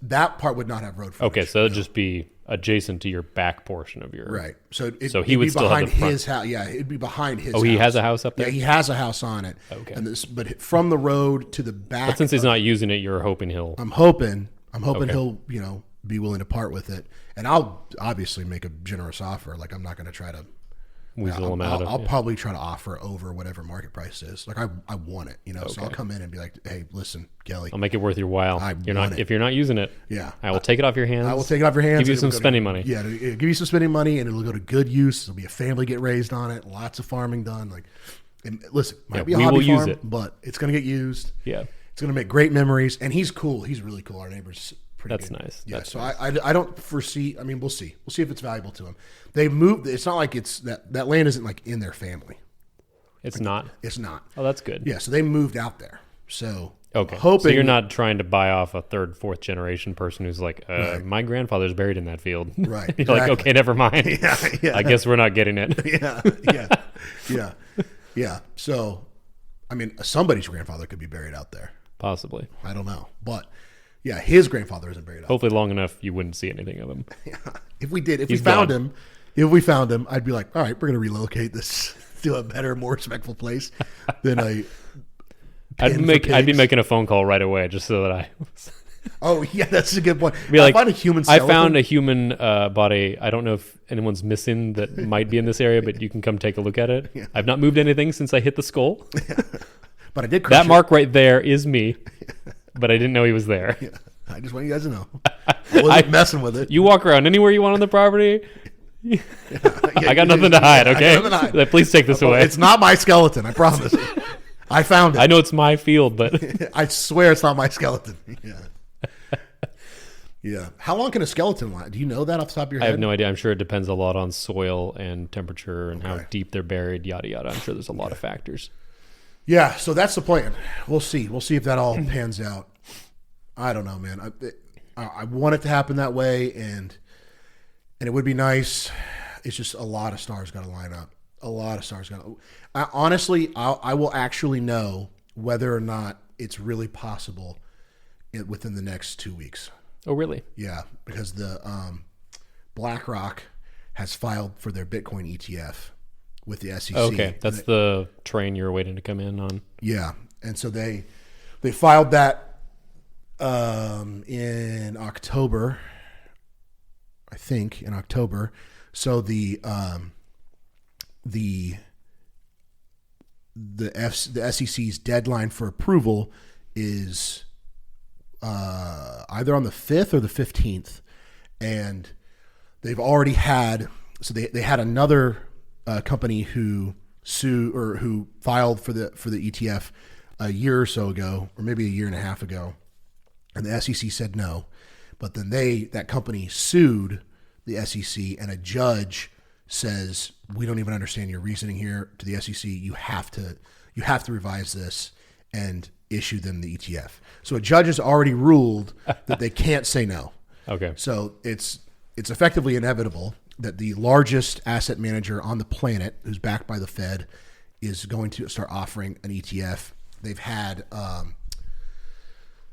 that part would not have road frontage. Okay, so it'd just be adjacent to your back portion of your Right. So So he would be still have behind the front. his house. Yeah, it'd be behind his. Oh, he house. has a house up there? Yeah, he has a house on it. Okay. And but from the road to the back. But since he's not using it, you're hoping he'll I'm hoping Okay. he'll be willing to part with it, and I'll obviously make a generous offer. Like I'm not going to try to. weasel him out of I'll it. probably try to offer over whatever market price is. Like I want it, So I'll come in and be like, "Hey, listen, Kelly, I'll make it worth your while. You're want not it. if you're not using it. yeah, I will take it off your hands. I will take it off your hands. Give you and some it'll go spending to, money. Yeah, it'll give you some spending money, and it'll go to good use. There'll be a family get raised on it. Lots of farming done. Like, and listen, might Yeah, be a we hobby will use farm, it. but it's going to get used. Yeah. It's going to make great memories, and he's cool. He's really cool. Our neighbor's pretty That's good. nice. Yeah, That's so nice. I don't foresee. I mean, we'll see. We'll see if it's valuable to him. They moved. It's not like it's that land isn't like in their family. It's not. It's not. Oh, that's good. Yeah, so they moved out there. So Okay. hoping So you're not trying to buy off a third, fourth generation person who's like, Right. my grandfather's buried in that field. Right, You're like, exactly. okay, never mind. yeah. I guess we're not getting it. Yeah. So, I mean, somebody's grandfather could be buried out there. Possibly. I don't know, but yeah, his grandfather isn't buried out. Hopefully long enough you wouldn't see anything of him. Yeah. If we did, if He's we found gone. him, I'd be like, all right, we're going to relocate this to a better, more respectful place than a I'd pin for be pigs. making a phone call right away just so that I Oh yeah, that's a good point. be like, I found a human. I Skeleton. found a human body. I don't know if anyone's missing that might be in this area, but you can come take a look at it. Yeah. I've not moved anything since I hit the skull. but I did crush That mark right there is me, but I didn't know he was there. it. I just want you guys to know. I wasn't messing with it. You walk around anywhere you want on the property. Yeah, I got nothing to hide. I got Okay, nothing to hide. Please take this away. It's not my skeleton. I promise. I found it. I know it's my field, but I swear it's not my skeleton. Yeah. Yeah. How long can a skeleton last? Do you know that off the top of your I head? have no idea. I'm sure it depends a lot on soil and temperature and how Okay. deep they're buried, yada yada. I'm sure there's a lot of factors. Yeah. So that's the plan. We'll see. We'll see if that all pans out. I don't know, man. I want it to happen that way, and it would be nice. It's just a lot of stars got to line up. A lot of stars got to. Honestly, I will actually know whether or not it's really possible within the next 2 weeks. Oh, really? Yeah, because the BlackRock has filed for their Bitcoin ETF with the SEC. Okay, that's the train you're waiting to come in on. Yeah, and so they filed that in October, I think in October. So the SEC's deadline for approval is either on the 5th or the 15th, and they've already had. So they had another company who filed for the ETF a year or so ago, or maybe a year and a half ago, and the SEC said no. But then that company sued the SEC, and a judge says, we don't even understand your reasoning here to the SEC. You have to revise this and issue them the ETF. So a judge has already ruled that they can't say no. Okay. So it's effectively inevitable that the largest asset manager on the planet, who's backed by the Fed, is going to start offering an ETF. They've had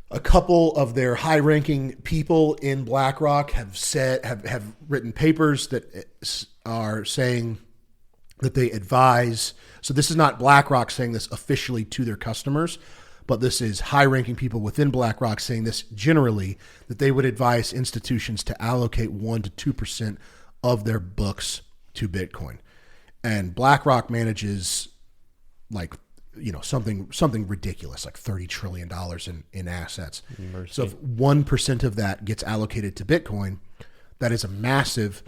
a couple of their high-ranking people in BlackRock have written papers that are saying that they advise. So this is not BlackRock saying this officially to their customers, but this is high-ranking people within BlackRock saying this generally, that they would advise institutions to allocate 1% to 2% of their books to Bitcoin. And BlackRock manages something ridiculous, like $30 trillion in assets. Mercy. So if 1% of that gets allocated to Bitcoin, that is a massive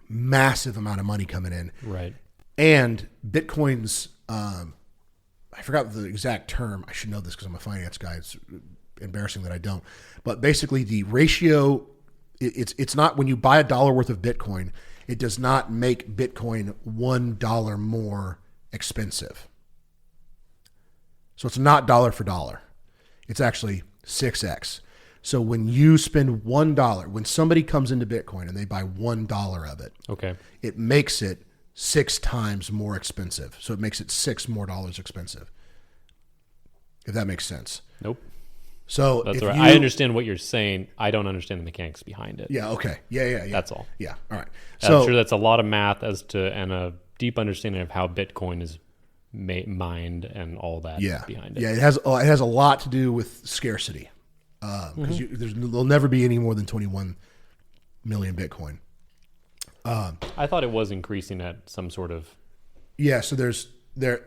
amount of money coming in. Right. And Bitcoin's, I forgot the exact term. I should know this because I'm a finance guy. It's embarrassing that I don't. But basically the ratio, it's not when you buy $1 worth of Bitcoin, it does not make Bitcoin $1 more expensive. So it's not dollar for dollar. It's actually 6x. So when you spend $1, when somebody comes into Bitcoin and they buy $1 of it, Okay. it makes it 6 times more expensive. So it makes it $6 more expensive. If that makes sense. Nope. So That's if right. you- I understand what you're saying. I don't understand the mechanics behind it. Yeah. Okay. Yeah. That's all. Yeah. All right. I'm So sure that's a lot of math and a deep understanding of how Bitcoin is mined and all that behind it. Yeah, it has a lot to do with scarcity, because there'll never be any more than 21 million Bitcoin. I thought it was increasing at some sort of. Yeah, so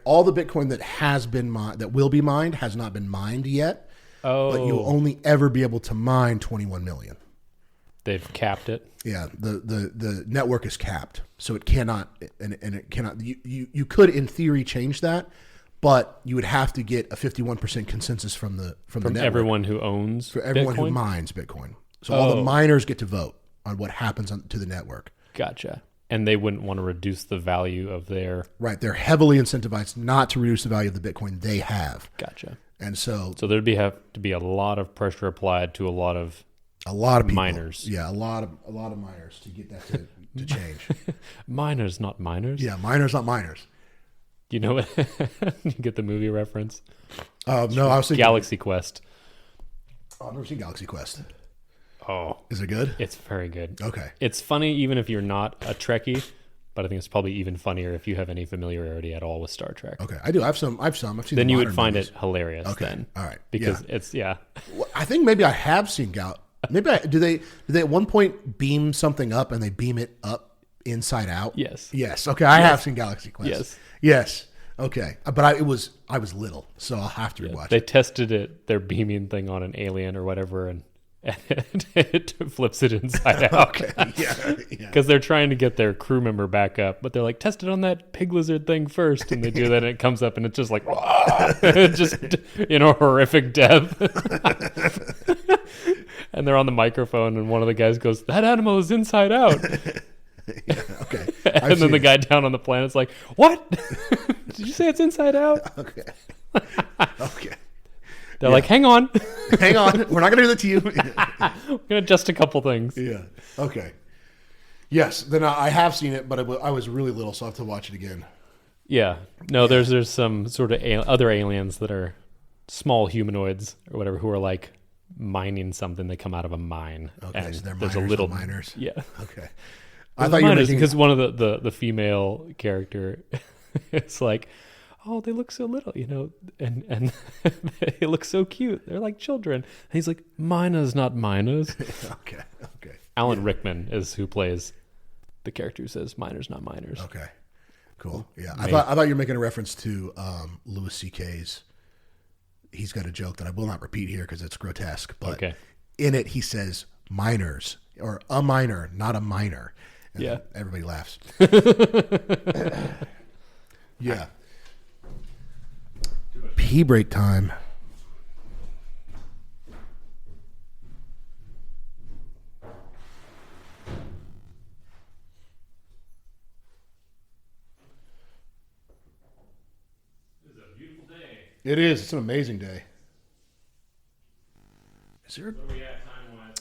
all the Bitcoin that has been that will be mined has not been mined yet, but you'll only ever be able to mine 21 million. They've capped it. Yeah, the network is capped, so it cannot, and it cannot. You could in theory change that, but you would have to get a 51% consensus from the network, Everyone who owns for everyone Bitcoin? who mines Bitcoin. So all the miners get to vote on what happens to the network. Gotcha. And they wouldn't want to reduce the value of their. Right, they're heavily incentivized not to reduce the value of the Bitcoin they have, Gotcha. and so So there'd have to be a lot of pressure applied to a lot of people, miners. Yeah, a lot of miners to get that to change. miners, not miners. Yeah, miners, not miners. You know what? You get the movie reference? No, I was thinking Galaxy Quest. Oh, I've never seen Galaxy Quest. Oh, Is it good? it's very good. Okay. It's funny even if you're not a Trekkie, but I think it's probably even funnier if you have any familiarity at all with Star Trek. Okay, I do. I've seen. I've seen. Then the you would modern find movies. it hilarious. Okay, Then, all right, because yeah. it's Well, I think maybe I have seen Maybe do they at one point beam something up and they beam it up inside out? Yes. Yes. Okay, I have seen Galaxy Quest. Yes. Yes. Okay, but I was little, so I'll have to rewatch They it. tested their beaming thing on an alien or whatever, and it flips it inside out. Okay. Yeah. Because they're trying to get their crew member back up, but they're like, test it on that pig lizard thing first, and they do that, and it comes up, and it's just like, just horrific death. And they're on the microphone, and one of the guys goes, "That animal is inside out." Yeah, okay. And then the guy down on the planet's like, "What? Did you say it's inside out?" Okay. Okay. They're like, "Hang on, Hang on. We're not going to do that to you. we're gonna adjust a couple things." Yeah. Okay. Yes. Then I have seen it, but I was really little, so I have to watch it again. Yeah. No, there's some sort of other aliens that are small humanoids or whatever who are like mining something. They come out of a mine. Okay. And So they're there's miners, a little miners. Yeah. Okay. I thought you were because one of the female character is like, "Oh, they look so little, and they look so cute. They're like children." And he's like, "Miners, not miners." Okay. Okay. Alan Rickman is who plays the character who says "miners, not miners." Okay. Cool. Yeah. I thought you were making a reference to Louis C.K.'s. He's got a joke that I will not repeat here because it's grotesque. But Okay. in it, he says minors or a minor, not a minor. And Yeah. everybody laughs. Yeah. Pee break time. It's a beautiful day. It is. It's an amazing day. Is there Where are we at time-wise?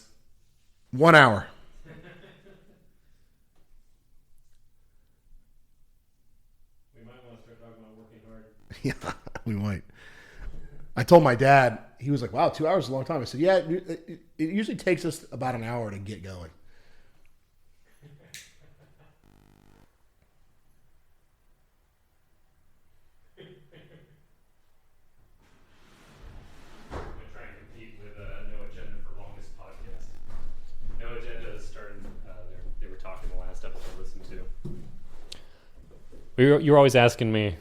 1 hour? We might want to start talking about working hard. Yeah, we might. I told my dad, he was like, "Wow, 2 hours is a long time." I said, "Yeah, it usually takes us about an hour to get going." I'm going to try and compete with No Agenda for longest podcast. No Agenda is starting. They were talking the last episode I listened to. You're always asking me,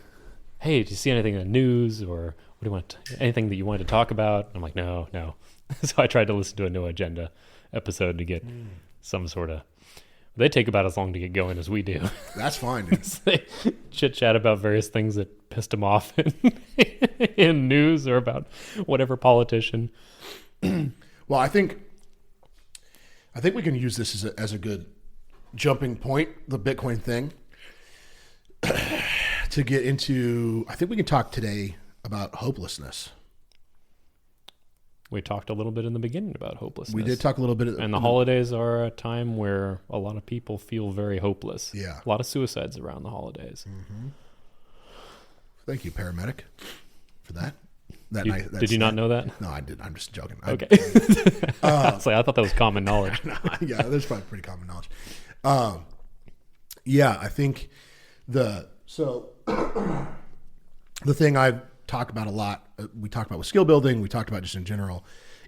"Hey, did you see anything in the news, or what do you want? Anything that you wanted to talk about?" And I'm like, "No." So I tried to listen to a No Agenda episode to get some sort of. They take about as long to get going as we do. That's fine, dude. They chit chat about various things that pissed them off in news or about whatever politician. Well, I think we can use this as a good jumping point, the Bitcoin thing, to get into. I think we can talk today about hopelessness. We talked a little bit in the beginning about hopelessness. We did talk a little bit, And the holidays are a time where a lot of people feel very hopeless. Yeah. A lot of suicides around the holidays. Thank you, paramedic, for that. Did you not know that? No, I didn't. I'm just joking. Okay. I thought that was common knowledge. Yeah, that's probably pretty common knowledge. Yeah, I think the thing I've talked about a lot, we talked about with skill building, we talked about just in general,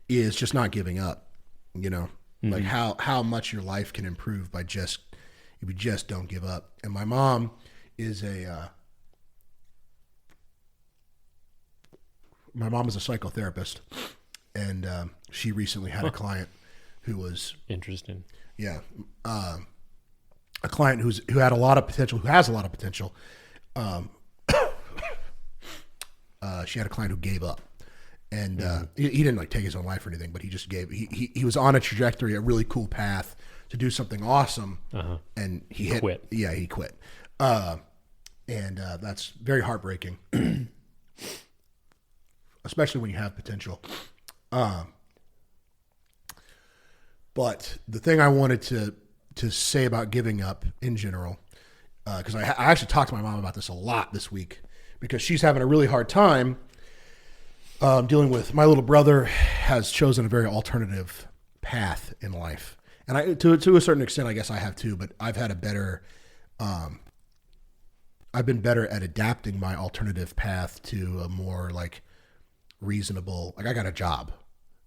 is just not giving up. Like how much your life can improve by if you just don't give up. And my mom is a psychotherapist, and she recently had a client who was Interesting. a client who had a lot of potential, who has a lot of potential. She had a client who gave up, and he didn't like take his own life or anything, but he just gave. He was on a trajectory, a really cool path to do something awesome, and he quit. Yeah, he quit, and that's very heartbreaking, especially when you have potential. But the thing I wanted to say about giving up in general, because I actually talked to my mom about this a lot this week, because she's having a really hard time dealing with. My little brother has chosen a very alternative path in life, and to a certain extent, I guess I have too. But I've had a better I've been better at adapting my alternative path to a more like reasonable, like I got a job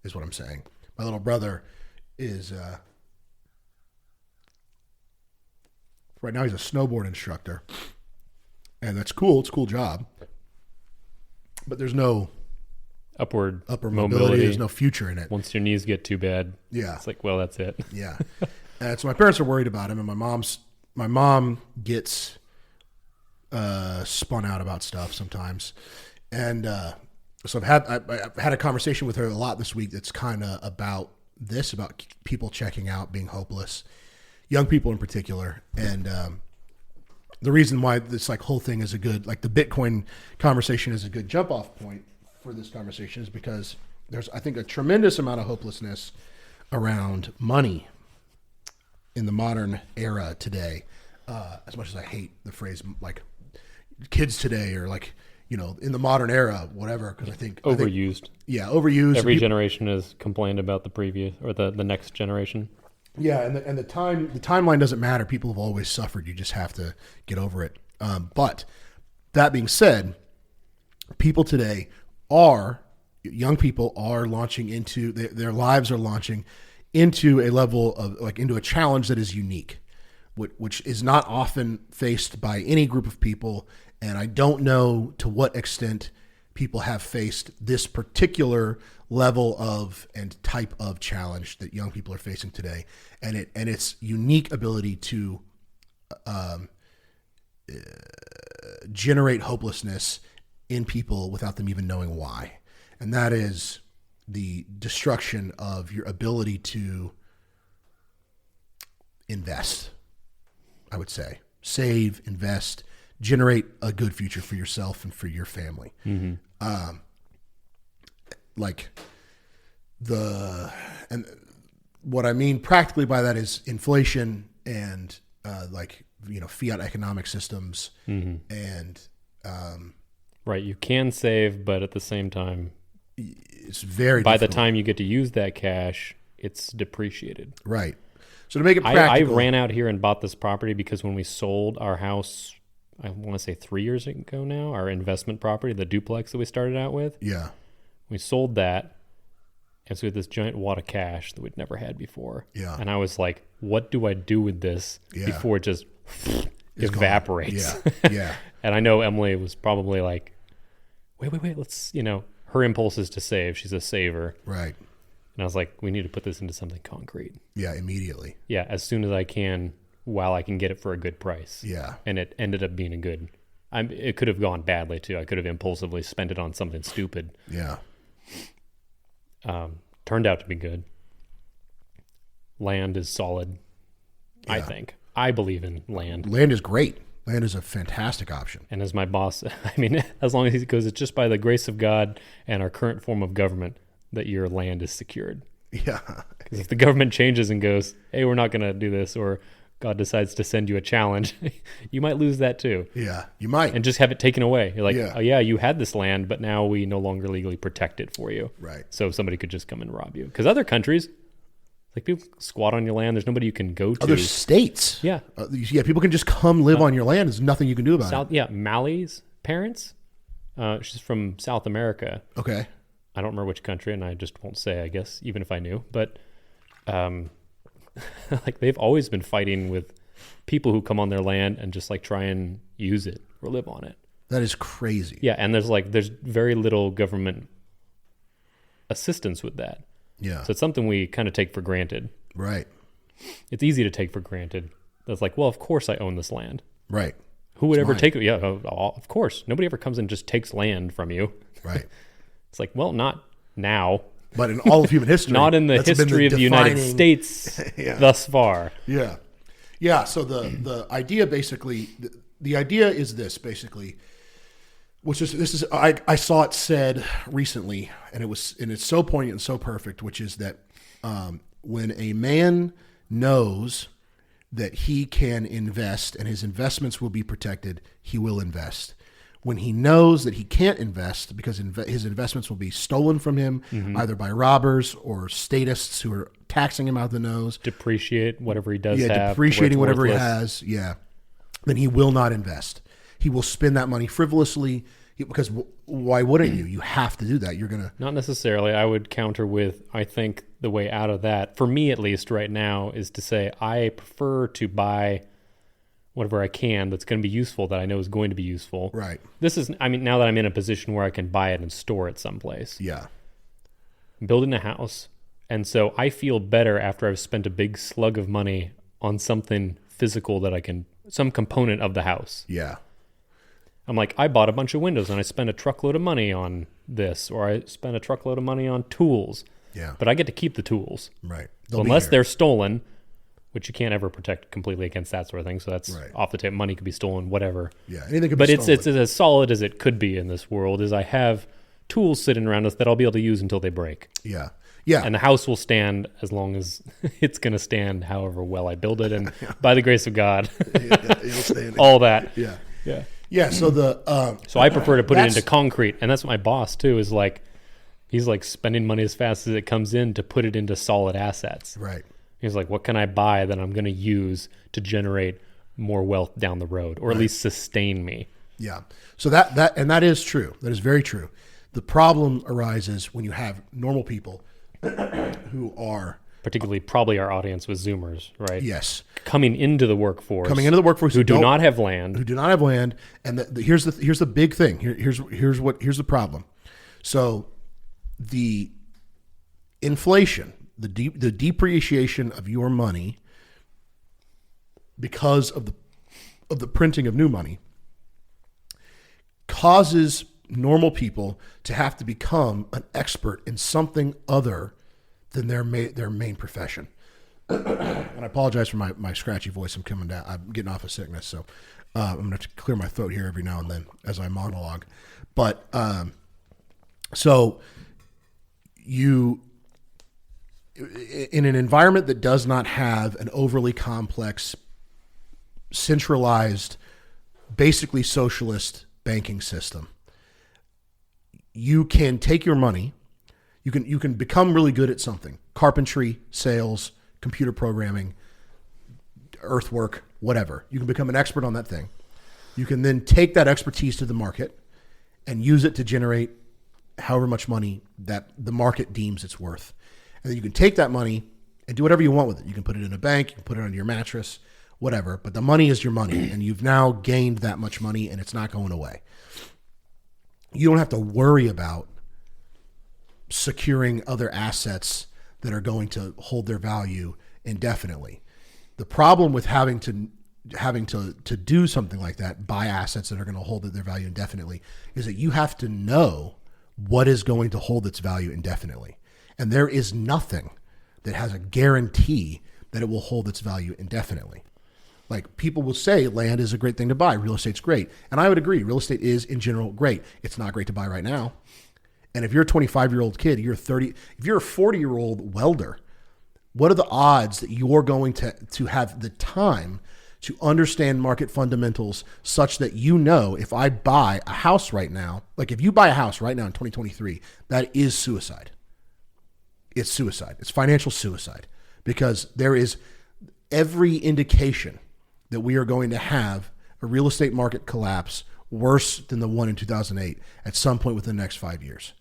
is what I'm saying. My little brother is, right now he's a snowboard instructor, and that's cool. It's a cool job, but there's no upper mobility. There's no future in it. Once your knees get too bad, yeah, it's like, well, that's it. Yeah. And so my parents are worried about him, and my mom gets spun out about stuff sometimes, and so I've had a conversation with her a lot this week that's kind of about people checking out, being hopeless, young people in particular, and the reason why this like whole thing is a good, like the Bitcoin conversation is a good jump off point for this conversation is because there's, I think, a tremendous amount of hopelessness around money in the modern era today. As much as I hate the phrase like kids today or like, you know, in the modern era, whatever, because I think overused. Overused. Every generation has complained about the previous or the next generation. Yeah, and the timeline doesn't matter. People have always suffered. You just have to get over it. But that being said, people today young people are launching into their lives are launching into a level of like into a challenge that is unique, which is not often faced by any group of people. And I don't know to what extent people have faced this particular level of and type of challenge that young people are facing today, and its unique ability to generate hopelessness in people without them even knowing why. And that is the destruction of your ability to invest, I would say. Save, invest, generate a good future for yourself and for your family. Mm-hmm. And what I mean practically by that is inflation and fiat economic systems. Mm-hmm. And right, you can save, but at the same time, it's very by difficult. the time you get to use that cash, it's depreciated. Right. So to make it practical, I ran out here and bought this property because when we sold our house, I want to say 3 years ago now, our investment property, the duplex that we started out with. Yeah. We sold that. And so we had this giant wad of cash that we'd never had before. Yeah. And I was like, what do I do with this before it just evaporates? Yeah. Yeah. And I know Emily was probably like, wait, let's, her impulse is to save. She's a saver. Right. And I was like, we need to put this into something concrete. Yeah, immediately. Yeah, as soon as I can, while I can get it for a good price. Yeah. And it ended up being it could have gone badly too. I could have impulsively spent it on something stupid. Yeah. Turned out to be good. Land is solid, I think. I believe in land. Land is great. Land is a fantastic option. And as my boss, I mean, as long as he goes, it's just by the grace of God and our current form of government that your land is secured. Yeah. Because if the government changes and goes, hey, we're not going to do this, or God decides to send you a challenge, you might lose that too. Yeah, you might. And just have it taken away. You're like, oh yeah, you had this land, but now we no longer legally protect it for you. Right. So somebody could just come and rob you. Because other countries, like people squat on your land. There's nobody you can go to. Other states. Yeah. People can just come live on your land. There's nothing you can do about it. Yeah, Mali's parents, she's from South America. Okay. I don't remember which country, and I just won't say, I guess, even if I knew. But like they've always been fighting with people who come on their land and just like try and use it or live on it. That is crazy. Yeah, and there's very little government assistance with that. Yeah. So it's something we kind of take for granted. Right. It's easy to take for granted. That's like, well, of course I own this land. Right. Who would ever take it? Yeah, of course. Nobody ever comes and just takes land from you. Right. It's like, well, not now. But in all of human history. Not in the history of the United States thus far. Yeah. Yeah, so the idea basically, the idea is this basically, I saw it said recently, and it's so poignant and so perfect, which is that when a man knows that he can invest and his investments will be protected, he will invest. When he knows that he can't invest because his investments will be stolen from him, either by robbers or statists who are taxing him out the nose. Depreciate whatever he does have. Yeah, depreciating whatever he has. Yeah. then he will not invest. He will spend that money frivolously because why wouldn't you? You have to do that. You're going to... Not necessarily. I would counter with, I think the way out of that, for me at least right now, is to say I prefer to buy whatever I can that's going to be useful, that I know is going to be useful. Right. This is, I mean, now that I'm in a position where I can buy it and store it someplace. Yeah. I'm building a house. And so I feel better after I've spent a big slug of money on something physical that I can, some component of the house. Yeah. I'm like, I bought a bunch of windows and I spent a truckload of money on this, or I spent a truckload of money on tools. Yeah. But I get to keep the tools. Right. So unless they're stolen, which you can't ever protect completely against that sort of thing. So that's off the table. Money could be stolen, whatever. Yeah. Anything could but be it's stolen. as solid as it could be in this world, is I have tools sitting around us that I'll be able to use until they break. Yeah. Yeah. And the house will stand as long as it's going to stand, however well I build it. And by the grace of God, It'll stand. all that. Yeah. Yeah. Yeah. So So I prefer to put it into concrete. And that's what my boss too is like, he's like spending money as fast as it comes in to put it into solid assets. Right. He's like, what can I buy that I'm going to use to generate more wealth down the road, or at least sustain me? Yeah. So that is true. That is very true. The problem arises when you have normal people who are, Particularly probably our audience with Zoomers, right? yes, Coming into the workforce. who do not have land. who do not have land. And here's the big thing. Here's the problem. So the inflation, the depreciation of your money because of the printing of new money causes normal people to have to become an expert in something other than their main profession. And I apologize for my scratchy voice. I'm coming down. I'm getting off of sickness, so I'm going to have to clear my throat here every now and then as I monologue. But so you, in an environment that does not have an overly complex, centralized, basically socialist banking system, you can take your money, you can become really good at something: carpentry, sales, computer programming, earthwork, whatever. You can become an expert on that thing. You can then take that expertise to the market and use it to generate however much money that the market deems it's worth. And then you can take that money and do whatever you want with it. You can put it in a bank, you can put it on your mattress, whatever. But the money is your money, and you've now gained that much money, and it's not going away. You don't have to worry about securing other assets that are going to hold their value indefinitely. The problem with having to do something like that, buy assets that are going to hold their value indefinitely, is that you have to know what is going to hold its value indefinitely. And there is nothing that has a guarantee that it will hold its value indefinitely. Like, people will say land is a great thing to buy, real estate's great. And I would agree, real estate is in general great. It's not great to buy right now. And if you're a 25-year-old kid, if you're a 40-year-old welder, what are the odds that you're going to have the time to understand market fundamentals such that you know, if I buy a house right now, like if you buy a house right now in 2023, that is suicide. It's suicide. It's financial suicide, because there is every indication that we are going to have a real estate market collapse worse than the one in 2008 at some point within the next 5 years.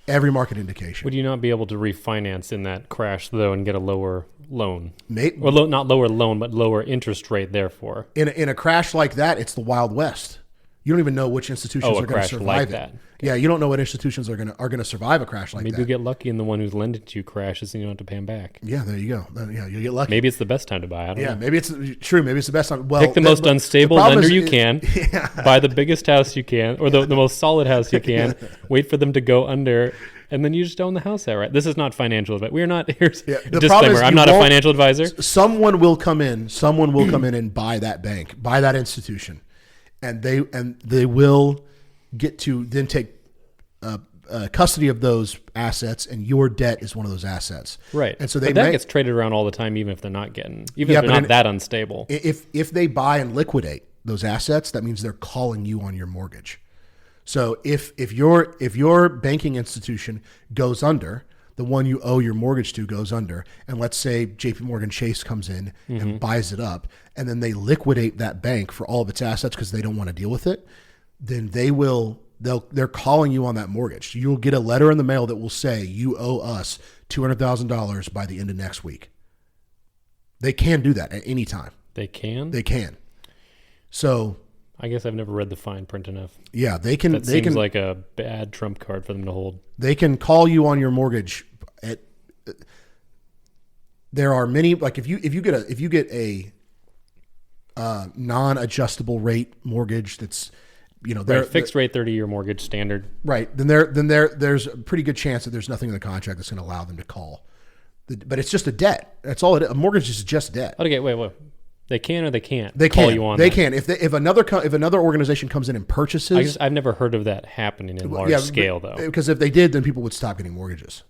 Every market indication. Would you not be able to refinance in that crash, though, and get a lower loan? Or not lower loan, but lower interest rate, therefore. In a crash like that, it's the Wild West. You don't even know which institutions are going to survive like it. that. Yeah, you don't know what institutions are going to survive a crash like Maybe that. you get lucky and the one who's lending to you crashes and you don't have to pay him back. Yeah, there you go. Yeah, you get lucky. Maybe it's the best time to buy. I don't know. Maybe it's true. Maybe it's the best time. Well, Pick the most unstable problem lender is- you can. Buy the biggest house you can, or the most solid house you can. Wait for them to go under, and then you just own the house outright. This is not financial advice. We are not. Here's The problem disclaimer. is I'm you not a won't- financial advisor. Someone will come in. Someone will come in and buy that bank, buy that institution, and they will get to then take custody of those assets, and your debt is one of those assets. Right. And so but that gets traded around all the time, even if they're not if they're not that unstable. If they buy and liquidate those assets, that means they're calling you on your mortgage. So if your banking institution goes under, the one you owe your mortgage to goes under, and let's say JP Morgan Chase comes in and buys it up, and then they liquidate that bank for all of its assets because they don't want to deal with it, then they're calling you on that mortgage. You'll get a letter in the mail that will say you owe us $200,000 by the end of next week. They can do that at any time. They can? They can. So I guess I've never read the fine print enough. yeah, they can. That they seems can like a bad trump card for them to hold. They can call you on your mortgage. There are many, like if you get a non-adjustable rate mortgage that's Right, fixed rate 30-year mortgage standard. right, then there's a pretty good chance that there's nothing in the contract that's going to allow them to call. But it's just a debt. That's all it is. A mortgage is just debt. Okay, wait. They can or they can't They call can. you on They that? can. If another organization comes in and purchases, I've never heard of that happening in large scale, though. Because if they did, then people would stop getting mortgages.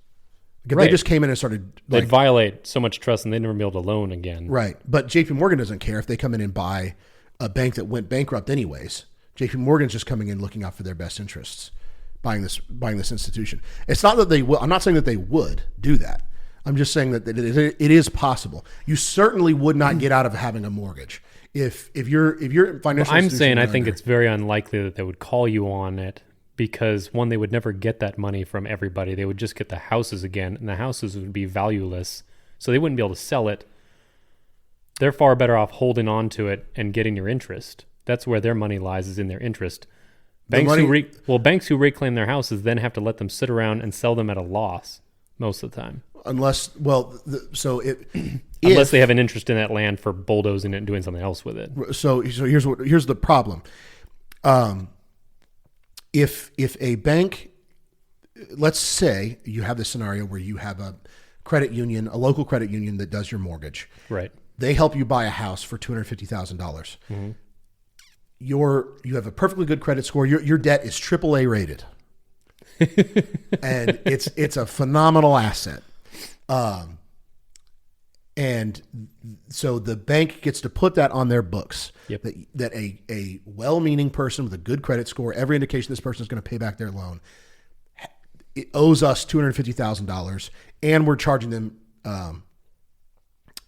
Like if they Right. just came in and started, They'd like, violate so much trust and they'd never be able to loan again. right. But JP Morgan doesn't care if they come in and buy a bank that went bankrupt anyways. JP Morgan's just coming in looking out for their best interests, buying this institution. It's not that they will. I'm not saying that they would do that. I'm just saying that it is possible. You certainly would not get out of having a mortgage if you're financial. I'm saying I think it's very unlikely that they would call you on it because, one, they would never get that money from everybody. They would just get the houses again, and the houses would be valueless, so they wouldn't be able to sell it. They're far better off holding on to it and getting your interest. That's where their money lies, is in their interest. Banks who reclaim their houses then have to let them sit around and sell them at a loss most of the time. Unless Unless they have an interest in that land for bulldozing it and doing something else with it. So here's the problem. If a bank, let's say you have this scenario where you have a credit union, a local credit union that does your mortgage. Right. They help you buy a house for $250,000. Mm-hmm. You have a perfectly good credit score. Your debt is AAA rated, and it's a phenomenal asset. And so the bank gets to put that on their books. Yep. That a well-meaning person with a good credit score, every indication this person is going to pay back their loan, it owes us $250,000, and we're charging them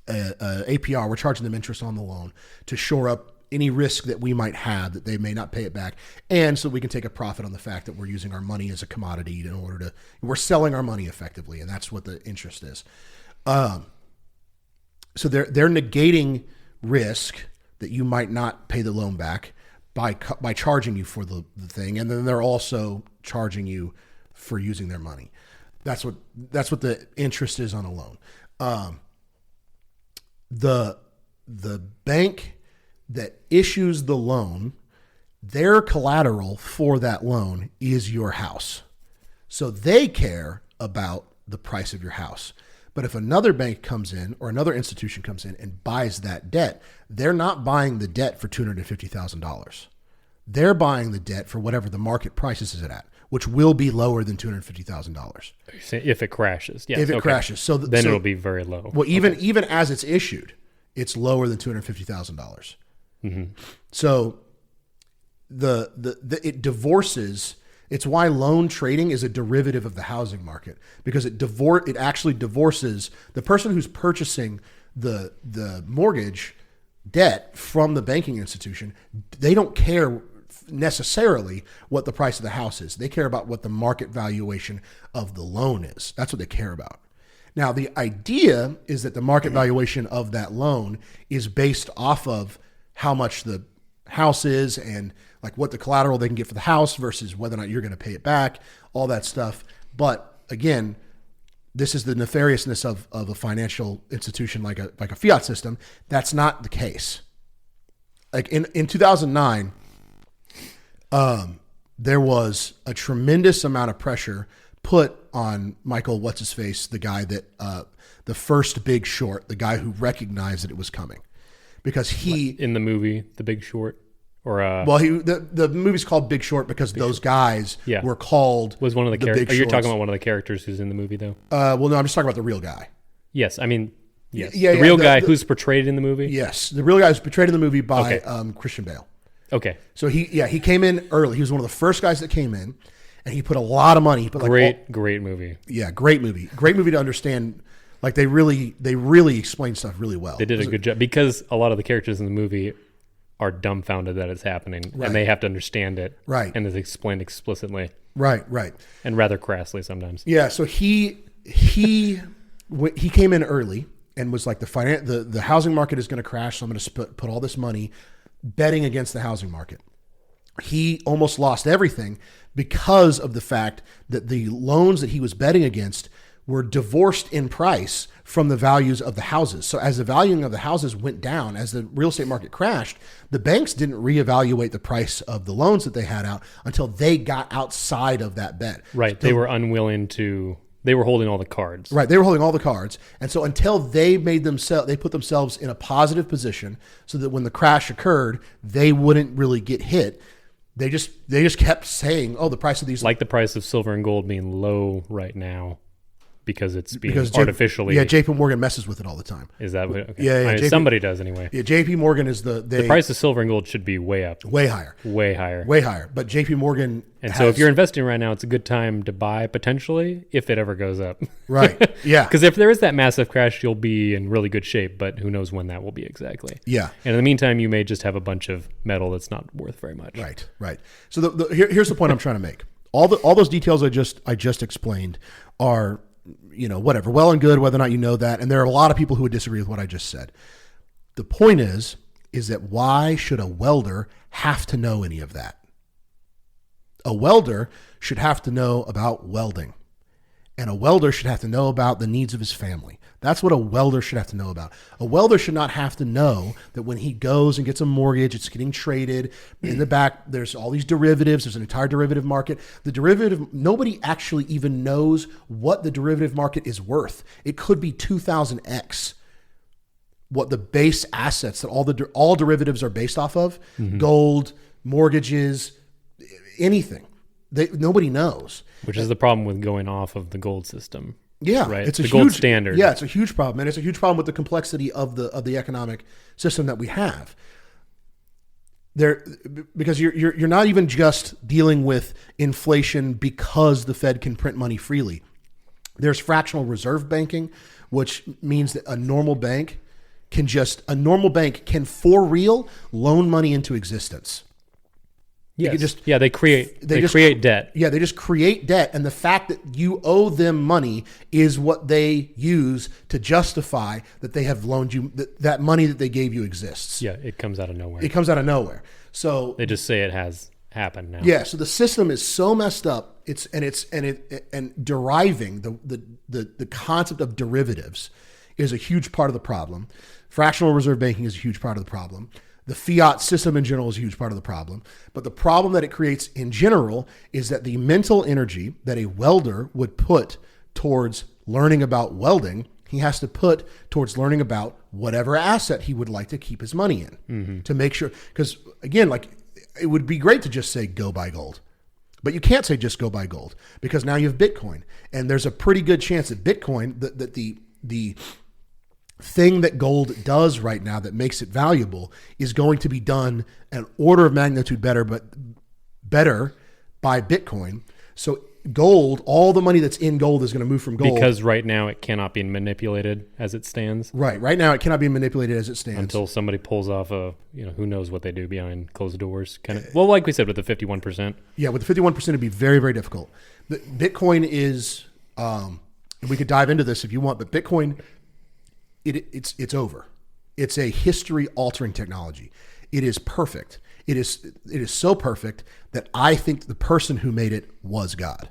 APR. We're charging them interest on the loan to shore up any risk that we might have that they may not pay it back, and so we can take a profit on the fact that we're using our money as a commodity in order to, we're selling our money effectively, and that's what the interest is. So they're negating risk that you might not pay the loan back by charging you for the thing, and then they're also charging you for using their money. That's what the interest is on a loan. The bank that issues the loan, their collateral for that loan is your house. So they care about the price of your house. But if another bank comes in or another institution comes in and buys that debt, they're not buying the debt for $250,000. They're buying the debt for whatever the market prices it at, which will be lower than $250,000. If it crashes. Yes, if it crashes. So it'll be very low. Well, even as it's issued, it's lower than $250,000. Mm-hmm. So it divorces. It's why loan trading is a derivative of the housing market, because it actually divorces the person who's purchasing the mortgage debt from the banking institution. They don't care necessarily what the price of the house is. They care about what the market valuation of the loan is. That's what they care about. Now, the idea is that the market valuation of that loan is based off of how much the house is and like what the collateral they can get for the house versus whether or not you're going to pay it back, all that stuff. But again, this is the nefariousness of a financial institution like a fiat system. That's not the case. Like in 2009, there was a tremendous amount of pressure put on Michael, what's-his-face, the guy that, the first Big Short, the guy who recognized that it was coming. Because he... In the movie, The Big Short? Or well, the movie's called Big Short because those guys were called was one of the characters. Are you Shorts. talking about one of the characters who's in the movie, though? Well, no, I'm just talking about the real guy. Yes, I mean, yes. Yeah, the real guy who's portrayed in the movie? Yes, the real guy who's portrayed in the movie by Christian Bale. Okay. So he came in early. He was one of the first guys that came in, and he put a lot of money. He put Great movie. Yeah, great movie. Great movie to understand. Like they really explain stuff really well. They did a good job because a lot of the characters in the movie are dumbfounded that it's happening, Right. and they have to understand it, Right. And it's explained explicitly, Right, and rather crassly sometimes. Yeah. So he came in early and was like the housing market is going to crash, so I'm going to put all this money betting against the housing market. He almost lost everything because of the fact that the loans that he was betting against were divorced in price from the values of the houses. So as the value of the houses went down, as the real estate market crashed, the banks didn't reevaluate the price of the loans that they had out until they got outside of that bet. Right. They were unwilling to. They were holding all the cards. Right. They were holding all the cards. And so until they put themselves in a positive position so that when the crash occurred, they wouldn't really get hit. They just kept saying, oh, the price of these. Like the price of silver and gold being low right now because it's being because artificially. JP Morgan messes with it all the time. Is that what? Okay. Yeah, I mean, somebody does anyway. Yeah, JP Morgan is the price of silver and gold should be way up. Way higher. Way higher. Way higher. But JP Morgan And so if you're investing right now, it's a good time to buy potentially if it ever goes up. Right. Yeah. Because if there is that massive crash, you'll be in really good shape, but who knows when that will be exactly. Yeah. And in the meantime, you may just have a bunch of metal that's not worth very much. Right. So here's the point I'm trying to make. All those details I just explained are, whatever, well and good, whether or not you know that. And there are a lot of people who would disagree with what I just said. The point is that why should a welder have to know any of that? A welder should have to know about welding. And a welder should have to know about the needs of his family. That's what a welder should have to know about. A welder should not have to know that when he goes and gets a mortgage, it's getting traded. In the back, there's all these derivatives. There's an entire derivative market. Nobody actually even knows what the derivative market is worth. It could be 2000x what the base assets that all derivatives are based off of, gold, mortgages, anything. Nobody knows. Which is the problem with going off of the gold system. Yeah, right. It's a gold huge standard. Yeah, it's a huge problem, and it's a huge problem with the complexity of the economic system that we have. Because you're not even just dealing with inflation because the Fed can print money freely. There's fractional reserve banking, which means that a normal bank can for real loan money into existence. Yes. They create debt. Yeah, they just create debt, and the fact that you owe them money is what they use to justify that they have loaned you that money that they gave you exists. Yeah, it comes out of nowhere. It comes out of nowhere. So they just say it has happened now. Yeah, so the system is so messed up. And deriving the concept of derivatives is a huge part of the problem. Fractional reserve banking is a huge part of the problem. The fiat system in general is a huge part of the problem. But the problem that it creates in general is that the mental energy that a welder would put towards learning about welding, he has to put towards learning about whatever asset he would like to keep his money in to make sure. Because again, like it would be great to just say go buy gold. But you can't say just go buy gold because now you have Bitcoin. And there's a pretty good chance that Bitcoin, that the thing that gold does right now that makes it valuable is going to be done an order of magnitude better by Bitcoin. So gold, all the money that's in gold is going to move from gold. Because right now it cannot be manipulated as it stands. Right. Right now it cannot be manipulated as it stands. Until somebody pulls off who knows what they do behind closed doors. Well, like we said with the 51%. Yeah, with the 51%, it'd be very, very difficult. Bitcoin is, we could dive into this if you want, but Bitcoin, it's over. It's a history-altering technology. It is perfect. It is so perfect that I think the person who made it was God.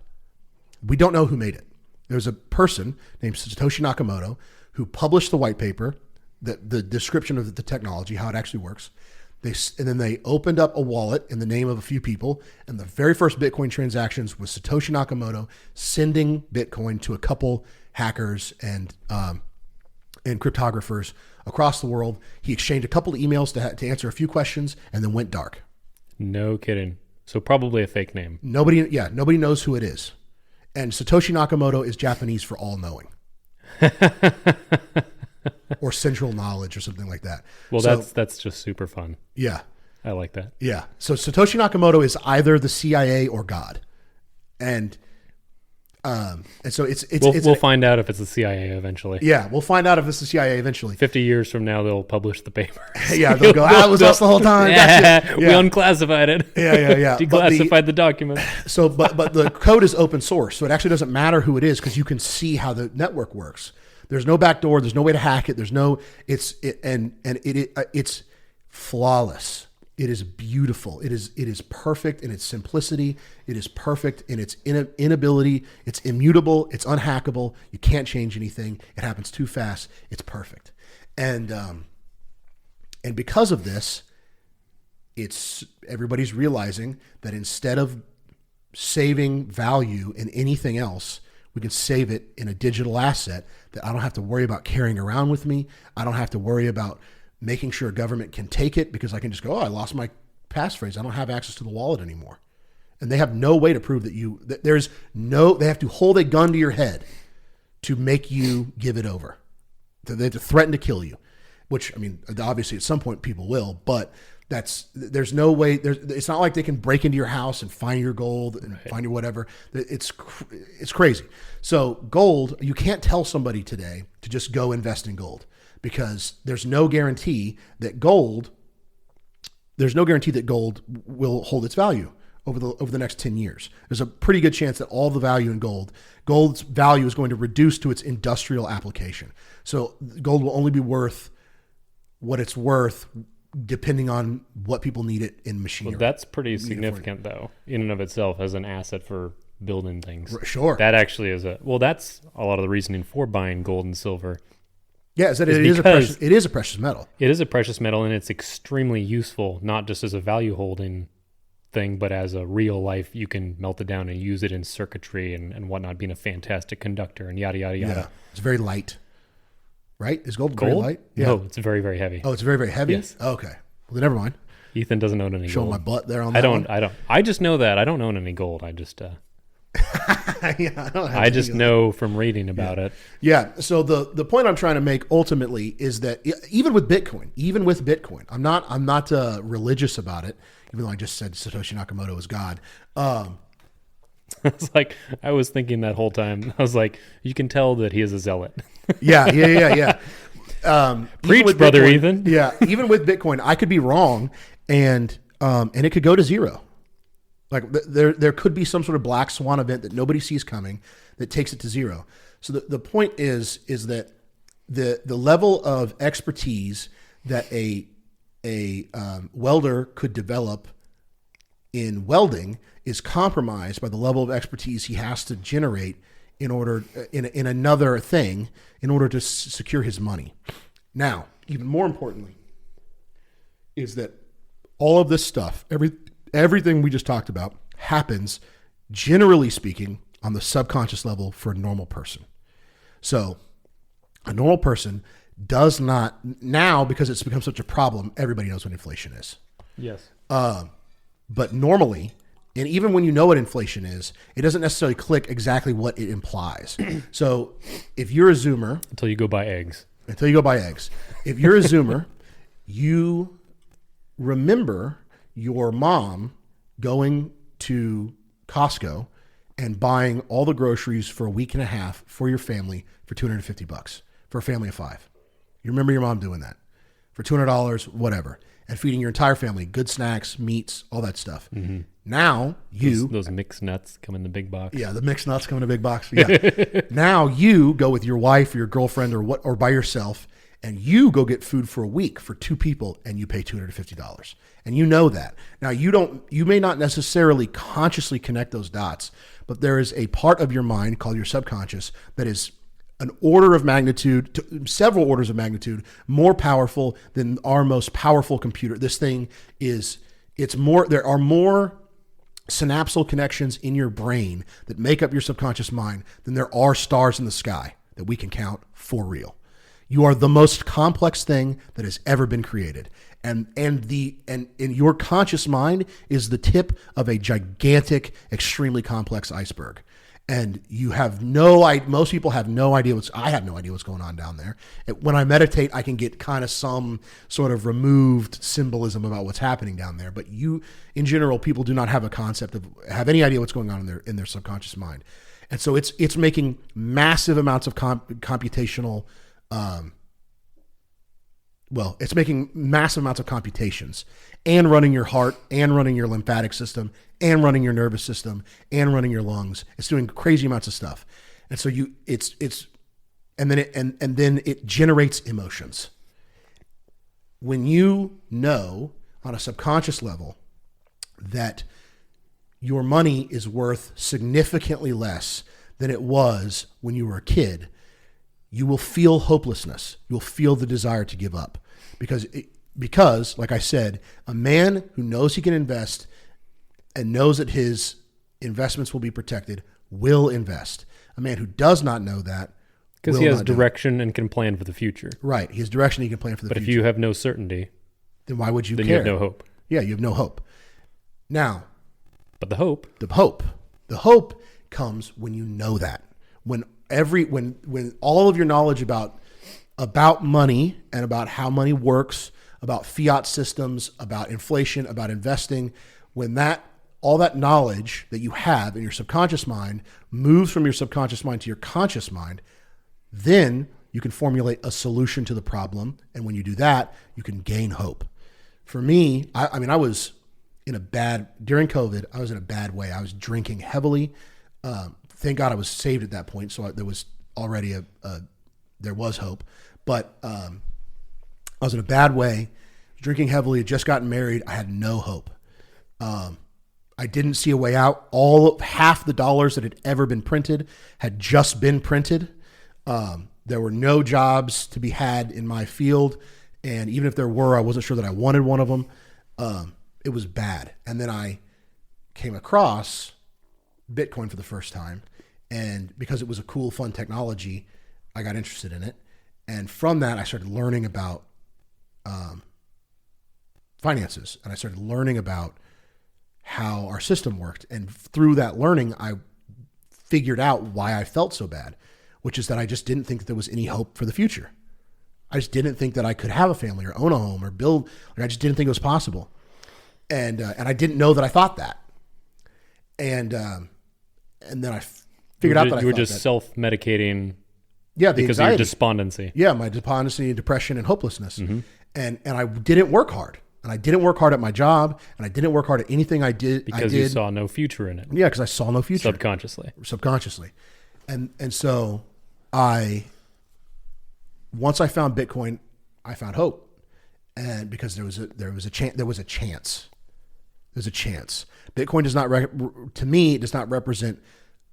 We don't know who made it. There's a person named Satoshi Nakamoto who published the white paper, the description of the technology, how it actually works. And then they opened up a wallet in the name of a few people, and the very first Bitcoin transactions was Satoshi Nakamoto sending Bitcoin to a couple hackers and cryptographers across the world. He exchanged a couple of emails to answer a few questions and then went dark. No kidding. So probably a fake name. Nobody knows who it is. And Satoshi Nakamoto is Japanese for all knowing. Or central knowledge or something like that. Well, so, that's just super fun. Yeah. I like that. Yeah. So Satoshi Nakamoto is either the CIA or God. And so We'll find out if it's the CIA eventually. Yeah, we'll find out if it's the CIA eventually. 50 years from now, they'll publish the paper. Yeah, they'll go, it was us the whole time. Yeah, we unclassified it. Yeah. Declassified the document. So, but the code is open source, so it actually doesn't matter who it is because you can see how the network works. There's no backdoor. There's no way to hack it. It's flawless. It is beautiful. It is perfect in its simplicity. It is perfect in its inability. It's immutable. It's unhackable. You can't change anything. It happens too fast. It's perfect. And because of this, everybody's realizing that instead of saving value in anything else, we can save it in a digital asset that I don't have to worry about carrying around with me. I don't have to worry about making sure a government can take it because I can just go, I lost my passphrase. I don't have access to the wallet anymore. And they have no way to prove that they have to hold a gun to your head to make you give it over. They have to threaten to kill you, which, I mean, obviously at some point people will, but there's no way, it's not like they can break into your house and find your gold and find your whatever. It's crazy. So gold, you can't tell somebody today to just go invest in gold because there's no guarantee that gold will hold its value over the next 10 years. There's a pretty good chance that all the value in gold's value is going to reduce to its industrial application. So gold will only be worth what it's worth depending on what people need it in machinery. Well, that's pretty significant, though, in and of itself as an asset for building things. Sure. That actually is that's a lot of the reasoning for buying gold and silver. Yeah, it is a precious metal. It is a precious metal, and it's extremely useful, not just as a value holding thing, but as a real life, you can melt it down and use it in circuitry and whatnot, being a fantastic conductor and yada, yada, yada. Yeah, it's very light. Right? Is gold very light? Yeah. No, it's very, very heavy. Oh, it's very, very heavy? Yes. Okay. Well, then never mind. Ethan doesn't own any Showing gold. my butt there on that one. I just know that. I don't own any gold. I just I just know from reading about it. Yeah. So the point I'm trying to make ultimately is that even with Bitcoin, I'm not religious about it, even though I just said Satoshi Nakamoto is God. It's like I was thinking that whole time. I was like, you can tell that he is a zealot. Yeah. Preach, brother Ethan. Yeah. Even with Bitcoin, I could be wrong, and it could go to zero. Like there could be some sort of black swan event that nobody sees coming that takes it to zero. So the point is that the level of expertise that a welder could develop in welding is compromised by the level of expertise he has to generate in order in another thing in order to secure his money. Now, even more importantly, is that all of this stuff, everything we just talked about, happens, generally speaking, on the subconscious level for a normal person. So a normal person does not, now because it's become such a problem, everybody knows what inflation is. Yes. But normally, and even when you know what inflation is, it doesn't necessarily click exactly what it implies. So if you're a Zoomer... Until you go buy eggs. If you're a Zoomer, you remember your mom going to Costco and buying all the groceries for a week and a half for your family for $250 for a family of 5. You remember your mom doing that for $200, whatever, and feeding your entire family good snacks, meats, all that stuff. Mm-hmm. Now those mixed nuts come in the big box. Yeah, the mixed nuts come in a big box. Yeah. Now you go with your wife or your girlfriend or by yourself, and you go get food for a week for 2 people, and you pay $250. And you know that. Now you may not necessarily consciously connect those dots, but there is a part of your mind called your subconscious that is an order of magnitude, several orders of magnitude more powerful than our most powerful computer. This thing there are more synapsal connections in your brain that make up your subconscious mind than there are stars in the sky that we can count for real. You are the most complex thing that has ever been created. And your conscious mind is the tip of a gigantic, extremely complex iceberg. And you have no idea. Most people have no idea I have no idea what's going on down there. When I meditate, I can get kind of some sort of removed symbolism about what's happening down there. But in general, people do not have a concept have any idea what's going on in their subconscious mind. And so it's making massive amounts of computational, it's making massive amounts of computations and running your heart and running your lymphatic system and running your nervous system and running your lungs. It's doing crazy amounts of stuff. And so and then it generates emotions. When you know on a subconscious level that your money is worth significantly less than it was when you were a kid, you will feel hopelessness. You'll feel the desire to give up because, like I said, a man who knows he can invest and knows that his investments will be protected will invest. A man who does not know that, because he has direction and can plan for the future. Right, he has direction. He can plan for the future. But if you have no certainty, then why would you then care? You have no hope. Yeah, you have no hope. Now, but the hope comes when you know that. When all of your knowledge about money and about how money works, about fiat systems, about inflation, about investing, when all that knowledge that you have in your subconscious mind moves from your subconscious mind to your conscious mind, then you can formulate a solution to the problem. And when you do that, you can gain hope. For me, I was during COVID, I was in a bad way. I was drinking heavily. Thank God I was saved at that point. So there was already there was hope, but I was in a bad way, drinking heavily, had just gotten married. I had no hope. I didn't see a way out. Half the dollars that had ever been printed had just been printed. There were no jobs to be had in my field. And even if there were, I wasn't sure that I wanted one of them. It was bad. And then I came across Bitcoin for the first time. And because it was a cool, fun technology, I got interested in it. And from that, I started learning about finances. And I started learning about how our system worked. And through that learning, I figured out why I felt so bad, which is that I just didn't think that there was any hope for the future. I just didn't think that I could have a family or own a home or build. I just didn't think it was possible. And I didn't know that I thought that. And then I figured out that you were just self-medicating. Yeah, because of your despondency. Yeah, my despondency, depression, and hopelessness. Mm-hmm. And I didn't work hard. And I didn't work hard at my job. And I didn't work hard at anything I did. Because you saw no future in it. Yeah, because I saw no future. Subconsciously. And so once I found Bitcoin, I found hope. And because there was a chance. There's a chance. Bitcoin does not, to me, it does not represent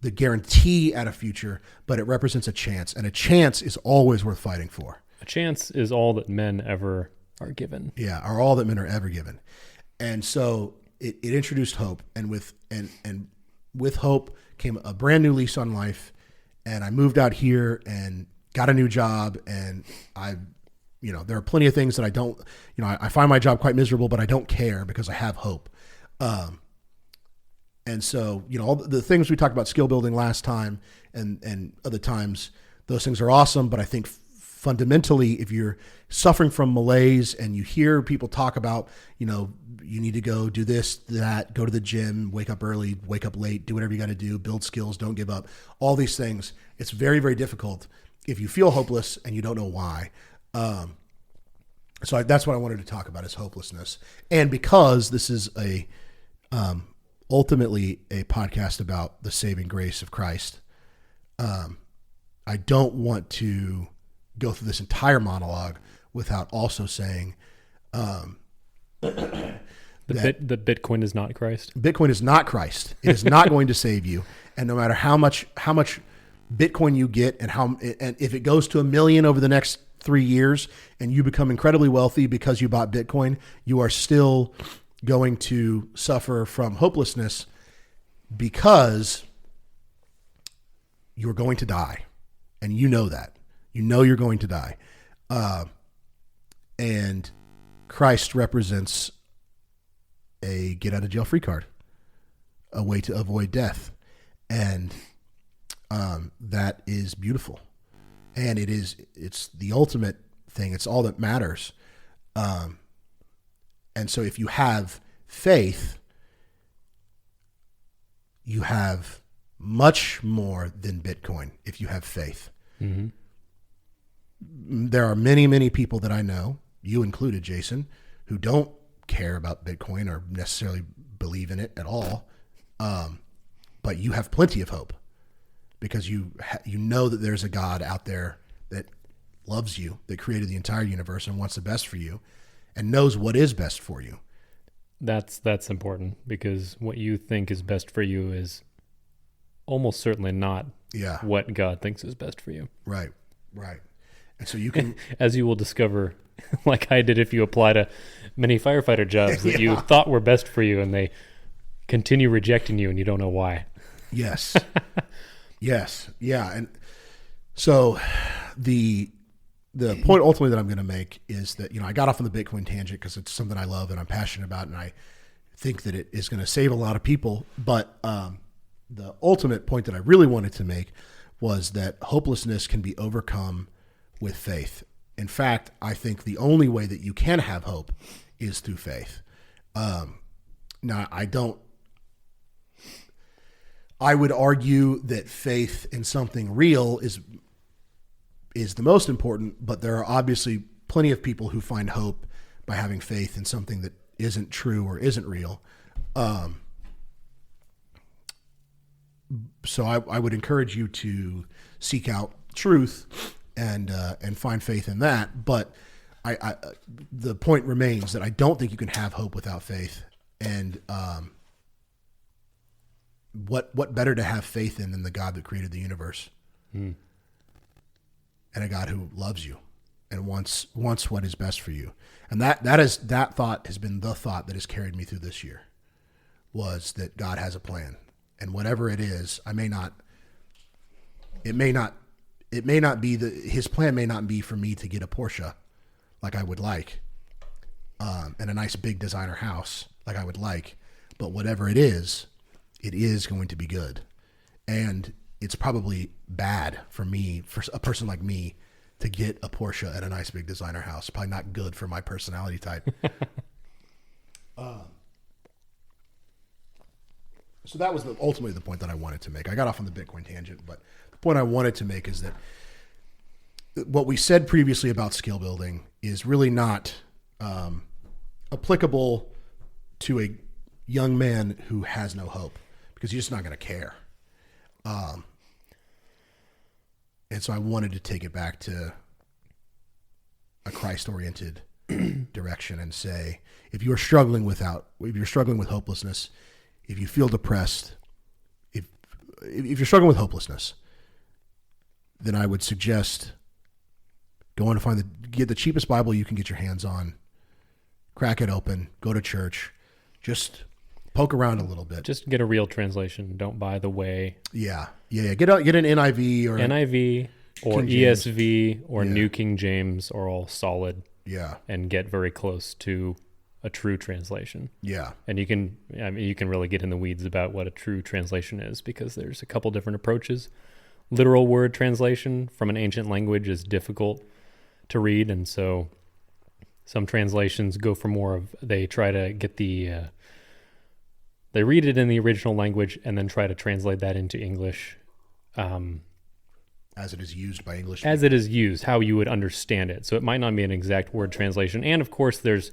the guarantee at a future, but it represents a chance. And a chance is always worth fighting for. A chance is all that men ever are given. Yeah, are all that men are ever given. And so it introduced hope. And with hope came a brand new lease on life. And I moved out here and got a new job. And there are plenty of things that I don't, I find my job quite miserable, but I don't care because I have hope. And so, all the things we talked about skill building last time and other times, those things are awesome. But I think fundamentally, if you're suffering from malaise and you hear people talk about, you need to go do this, that, go to the gym, wake up early, wake up late, do whatever you got to do, build skills, don't give up, all these things, it's very, very difficult if you feel hopeless and you don't know why. So that's what I wanted to talk about is hopelessness. And because this is ultimately a podcast about the saving grace of Christ, I don't want to go through this entire monologue without also saying that Bitcoin is not Christ. Bitcoin is not Christ. It is not going to save you. And no matter how much Bitcoin you get and if it goes to 1 million over the next 3 years and you become incredibly wealthy because you bought Bitcoin, you are still going to suffer from hopelessness because you're going to die. And you know that. You know you're going to die. And Christ represents a get out of jail free card, a way to avoid death. And that is beautiful, and it's the ultimate thing. It's all that matters. And so if you have faith, you have much more than Bitcoin. If you have faith, there are many, many people that I know, you included, Jason, who don't care about Bitcoin or necessarily believe in it at all. But you have plenty of hope because you know that there's a God out there that loves you, that created the entire universe and wants the best for you and knows what is best for you. That's important, because what you think is best for you is almost certainly not what God thinks is best for you. Right. And so you can... As you will discover, like I did if you apply to many firefighter jobs that you thought were best for you, and they continue rejecting you and you don't know why. Yes. Yes. Yeah. And so the point ultimately that I'm going to make is that, I got off on the Bitcoin tangent because it's something I love and I'm passionate about, and I think that it is going to save a lot of people. But the ultimate point that I really wanted to make was that hopelessness can be overcome with faith. In fact, I think the only way that you can have hope is through faith. Now, I would argue that faith in something real is the most important, but there are obviously plenty of people who find hope by having faith in something that isn't true or isn't real. So I would encourage you to seek out truth and find faith in that. But the point remains that I don't think you can have hope without faith. And what better to have faith in than the God that created the universe, and a God who loves you and wants what is best for you. And that thought has been the thought that has carried me through this year, was that God has a plan, and whatever it is, it may not be his plan may not be for me to get a Porsche like I would like, and a nice big designer house like I would like, but whatever it is going to be good. And it's probably bad for a person like me, to get a Porsche and a nice big designer house. Probably not good for my personality type. So that was ultimately the point that I wanted to make. I got off on the Bitcoin tangent, but the point I wanted to make is that what we said previously about skill building is really not applicable to a young man who has no hope, because he's just not going to care. And so I wanted to take it back to a Christ-oriented direction and say, if you're struggling with hopelessness, if you feel depressed, if you're struggling with hopelessness, then I would suggest going to get the cheapest Bible you can get your hands on, crack it open, go to church, just poke around a little bit. Just get a real translation. Don't buy the Way. Yeah. Get an NIV or King ESV or New King James are all solid. Yeah. And get very close to a true translation. Yeah. And you can really get in the weeds about what a true translation is, because there's a couple different approaches. Literal word translation from an ancient language is difficult to read, and so some translations go for more of, they try to get they read it in the original language and then try to translate that into English. As it is used by English. As it is used, how you would understand it. So it might not be an exact word translation. And of course, there's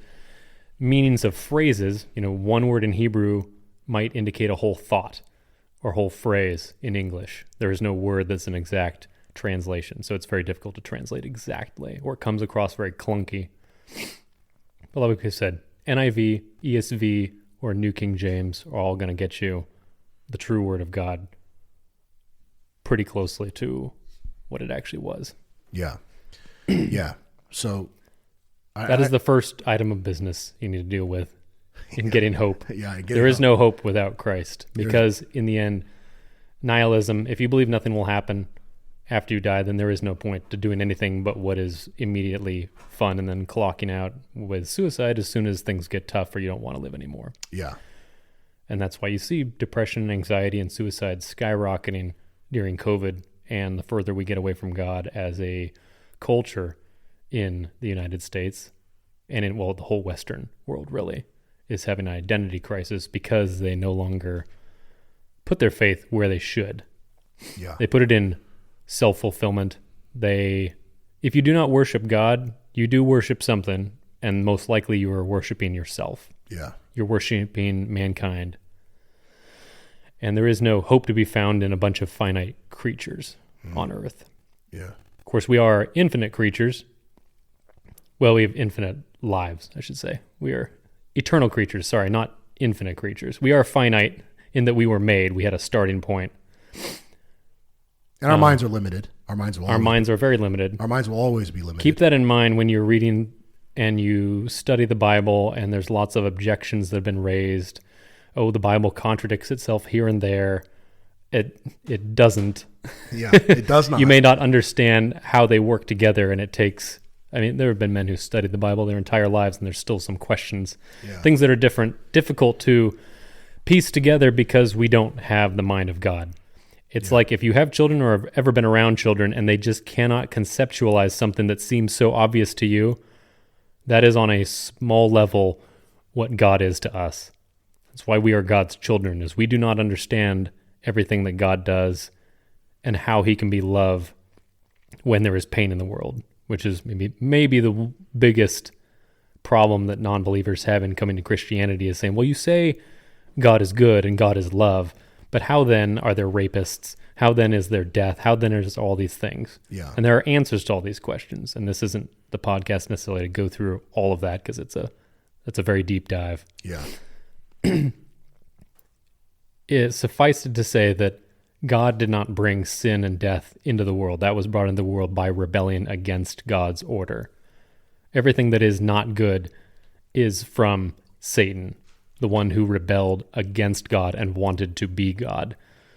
meanings of phrases. One word in Hebrew might indicate a whole thought or whole phrase in English. There is no word that's an exact translation. So it's very difficult to translate exactly, or it comes across very clunky. But like I said, NIV, ESV, or New King James are all going to get you the true word of God pretty closely to what it actually was. Yeah. Yeah. So that is the first item of business you need to deal with in getting hope. There is no hope without Christ, because in the end, nihilism, if you believe nothing will happen after you die, then there is no point to doing anything but what is immediately fun, and then clocking out with suicide as soon as things get tough or you don't want to live anymore. Yeah. And that's why you see depression, anxiety, and suicide skyrocketing during COVID, and the further we get away from God as a culture in the United States and in, well, the whole Western world really is having an identity crisis because they no longer put their faith where they should. Yeah. They put it in self-fulfillment. If you do not worship God, you do worship something, and most likely you are worshiping yourself. Yeah. You're worshiping mankind. And there is no hope to be found in a bunch of finite creatures on earth. Yeah. Of course, we are infinite creatures. Well, we have infinite lives, I should say. We are eternal creatures. Sorry, not infinite creatures. We are finite in that we were made. We had a starting point. And our minds are limited. Our minds are very limited. Our minds will always be limited. Keep that in mind when you're reading and you study the Bible, and there's lots of objections that have been raised. Oh, the Bible contradicts itself here and there. It doesn't. Yeah, it does not. You may not understand how they work together, and it takes... I mean, there have been men who studied the Bible their entire lives, and there's still some questions. Yeah. Things that are difficult to piece together because we don't have the mind of God. It's like if you have children or have ever been around children and they just cannot conceptualize something that seems so obvious to you, that is on a small level what God is to us. That's why we are God's children, is we do not understand everything that God does and how he can be love when there is pain in the world, which is maybe the biggest problem that non-believers have in coming to Christianity, is saying, well, you say God is good and God is love, but how then are there rapists? How then is there death? How then is all these things? Yeah. And there are answers to all these questions. And this isn't the podcast necessarily to go through all of that, because it's a very deep dive. Yeah. It suffices to say that God did not bring sin and death into the world. That was brought into the world by rebellion against God's order. Everything that is not good is from Satan, the one who rebelled against God and wanted to be God.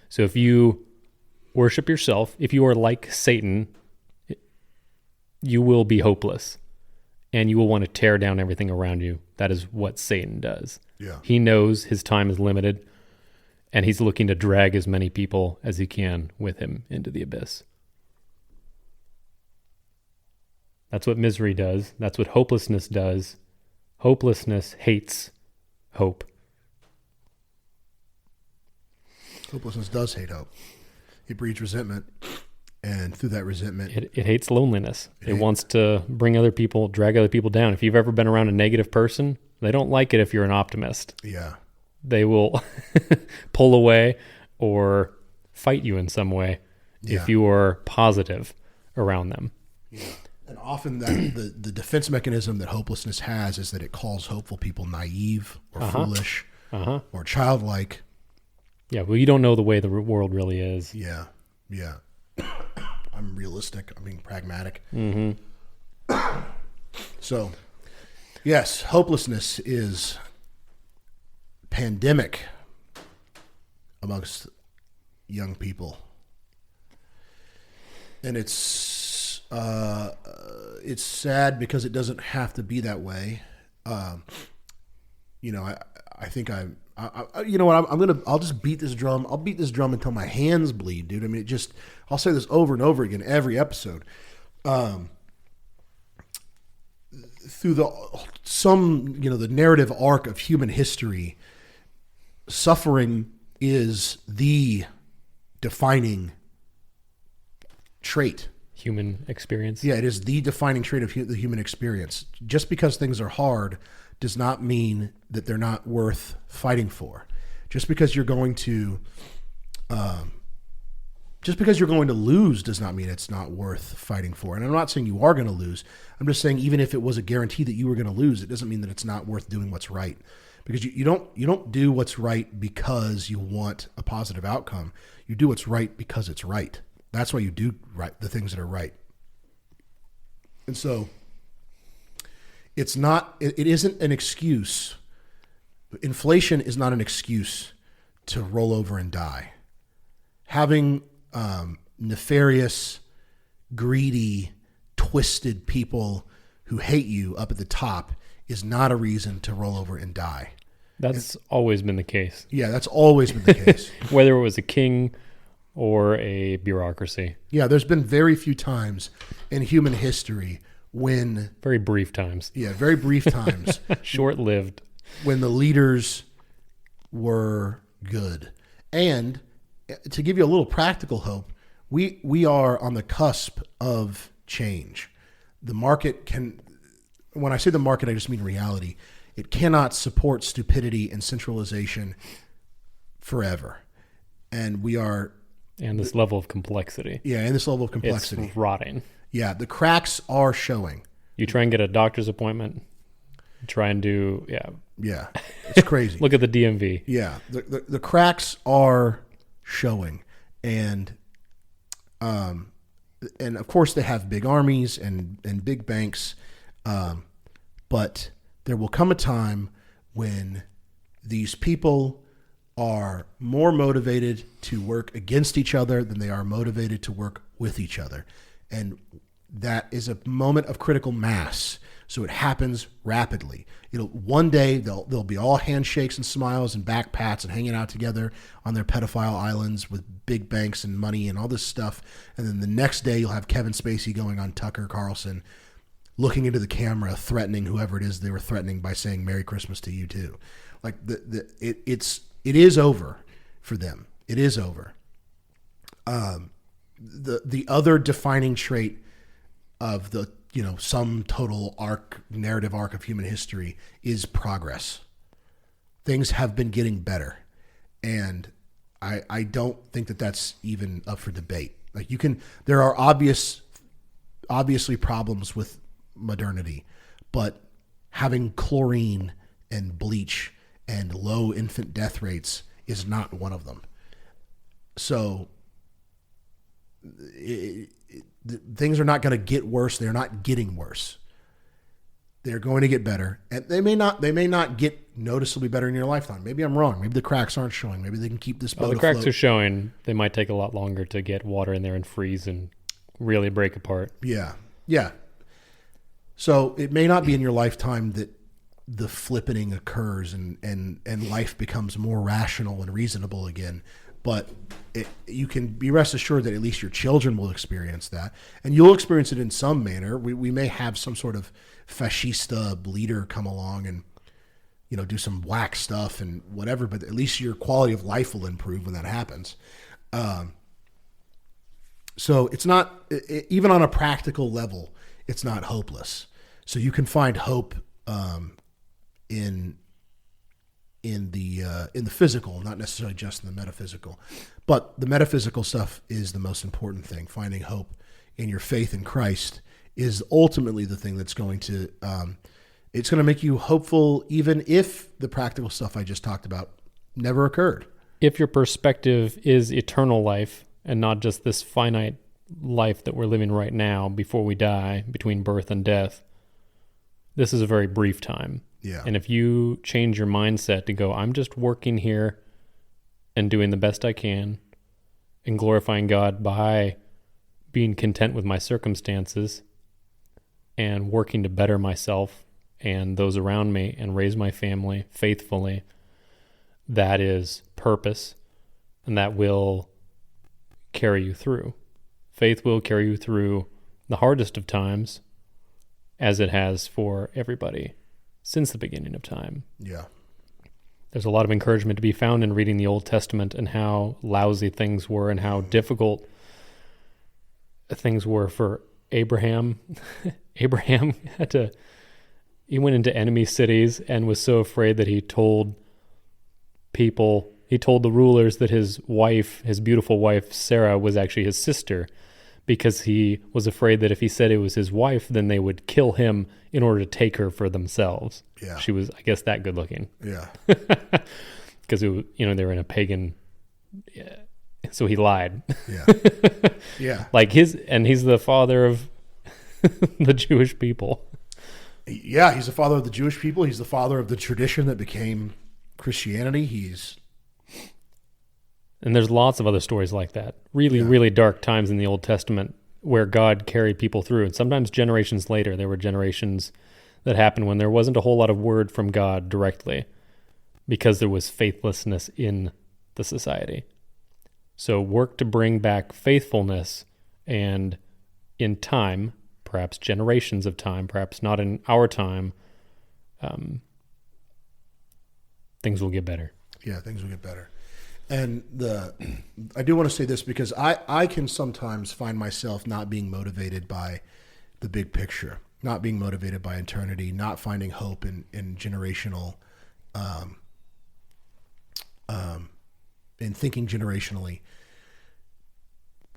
So if you worship yourself, if you are like Satan, you will be hopeless, and you will want to tear down everything around you. That is what Satan does. Yeah. He knows his time is limited, and he's looking to drag as many people as he can with him into the abyss. That's what misery does. That's what hopelessness does. Hopelessness hates hope. Hopelessness does hate hope. It breeds resentment, and through that resentment... It hates loneliness. It wants to bring other people, drag other people down. If you've ever been around a negative person, they don't like it if you're an optimist. Yeah. They will pull away or fight you in some way if you are positive around them. Yeah. And often the defense mechanism that hopelessness has is that it calls hopeful people naive or foolish or childlike. Yeah, well, you don't know the way the world really is. Yeah, yeah. I'm realistic. I'm being pragmatic. Mm-hmm. So, yes, hopelessness is pandemic amongst young people, and it's sad because it doesn't have to be that way. I think you know what? I'll just beat this drum. I'll beat this drum until my hands bleed, dude. I mean, I'll say this over and over again every episode. Through the narrative arc of human history, suffering is the defining trait. Human experience. Yeah, it is the defining trait of the human experience. Just because things are hard does not mean that they're not worth fighting for. Just because you're going to lose does not mean it's not worth fighting for. And I'm not saying you are going to lose. I'm just saying even if it was a guarantee that you were going to lose, it doesn't mean that it's not worth doing what's right. Because you don't do what's right because you want a positive outcome. You do what's right because it's right. That's why you do right, the things that are right. And so it isn't an excuse. Inflation is not an excuse to roll over and die. Having nefarious, greedy, twisted people who hate you up at the top is not a reason to roll over and die. That's always been the case. Yeah, that's always been the case. Whether it was a king or a bureaucracy. Yeah, there's been very few times in human history when, Very brief times. very brief times, Short-lived. when the leaders were good. And to give you a little practical hope, we are on the cusp of change. The market can, when I say the market, I just mean reality. It cannot support stupidity and centralization forever. And we are, And this level of complexity. in this level of complexity. It's rotting. Yeah, the cracks are showing. You try and get a doctor's appointment. Try and do, Yeah, it's crazy. Look at the DMV. Yeah, the cracks are showing, and of course they have big armies and big banks, but there will come a time when these people are more motivated to work against each other than they are motivated to work with each other, and that is a moment of critical mass. So it happens rapidly. One day they'll be all handshakes and smiles and back pats and hanging out together on their pedophile islands with big banks and money and all this stuff. And then the next day you'll have Kevin Spacey going on Tucker Carlson, looking into the camera, threatening whoever it is they were threatening by saying "Merry Christmas to you too." Like it is over for them. It is over. The other defining trait of the sum total narrative arc of human history is progress. Things have been getting better, and I don't think that that's even up for debate. Like there are obviously problems with modernity, but having chlorine and bleach and low infant death rates is not one of them. So things are not going to get worse. They're not getting worse. They're going to get better, and they may not get noticeably better in your lifetime. Maybe I'm wrong. Maybe the cracks aren't showing. Maybe they can keep this boat The cracks afloat. are showing. They might take a lot longer to get water in there and freeze and really break apart. Yeah. So it may not be in your lifetime that the flippening occurs and life becomes more rational and reasonable again. But you can be rest assured that at least your children will experience that. And you'll experience it in some manner. We may have some sort of fascista leader come along and do some whack stuff and whatever, but at least your quality of life will improve when that happens. So it's not, even on a practical level, it's not hopeless. So you can find hope in the physical, not necessarily just in the metaphysical. But the metaphysical stuff is the most important thing. Finding hope in your faith in Christ is ultimately the thing that's going to it's going to make you hopeful, even if the practical stuff I just talked about never occurred. If your perspective is eternal life and not just this finite life that we're living right now before we die, between birth and death, this is a very brief time. Yeah. And if you change your mindset to go, I'm just working here and doing the best I can and glorifying God by being content with my circumstances and working to better myself and those around me and raise my family faithfully, that is purpose, and that will carry you through. Faith will carry you through the hardest of times, as it has for everybody since the beginning of time. Yeah. There's a lot of encouragement to be found in reading the Old Testament and how lousy things were and how difficult things were for Abraham. Abraham he went into enemy cities and was so afraid that he told the rulers that his beautiful wife, Sarah, was actually his sister, because he was afraid that if he said it was his wife, then they would kill him in order to take her for themselves. Yeah. She was, I guess, that good looking. Yeah. Because they were in a pagan, so he lied. Yeah. Yeah. He's the father of the Jewish people. Yeah, he's the father of the Jewish people. He's the father of the tradition that became Christianity. And there's lots of other stories like that. Really, really dark times in the Old Testament where God carried people through. And sometimes generations later, there were generations that happened when there wasn't a whole lot of word from God directly because there was faithlessness in the society. So work to bring back faithfulness, and in time, perhaps generations of time, perhaps not in our time, things will get better. Yeah, things will get better. And I do want to say this because I can sometimes find myself not being motivated by the big picture, not being motivated by eternity, not finding hope in generational, in thinking generationally.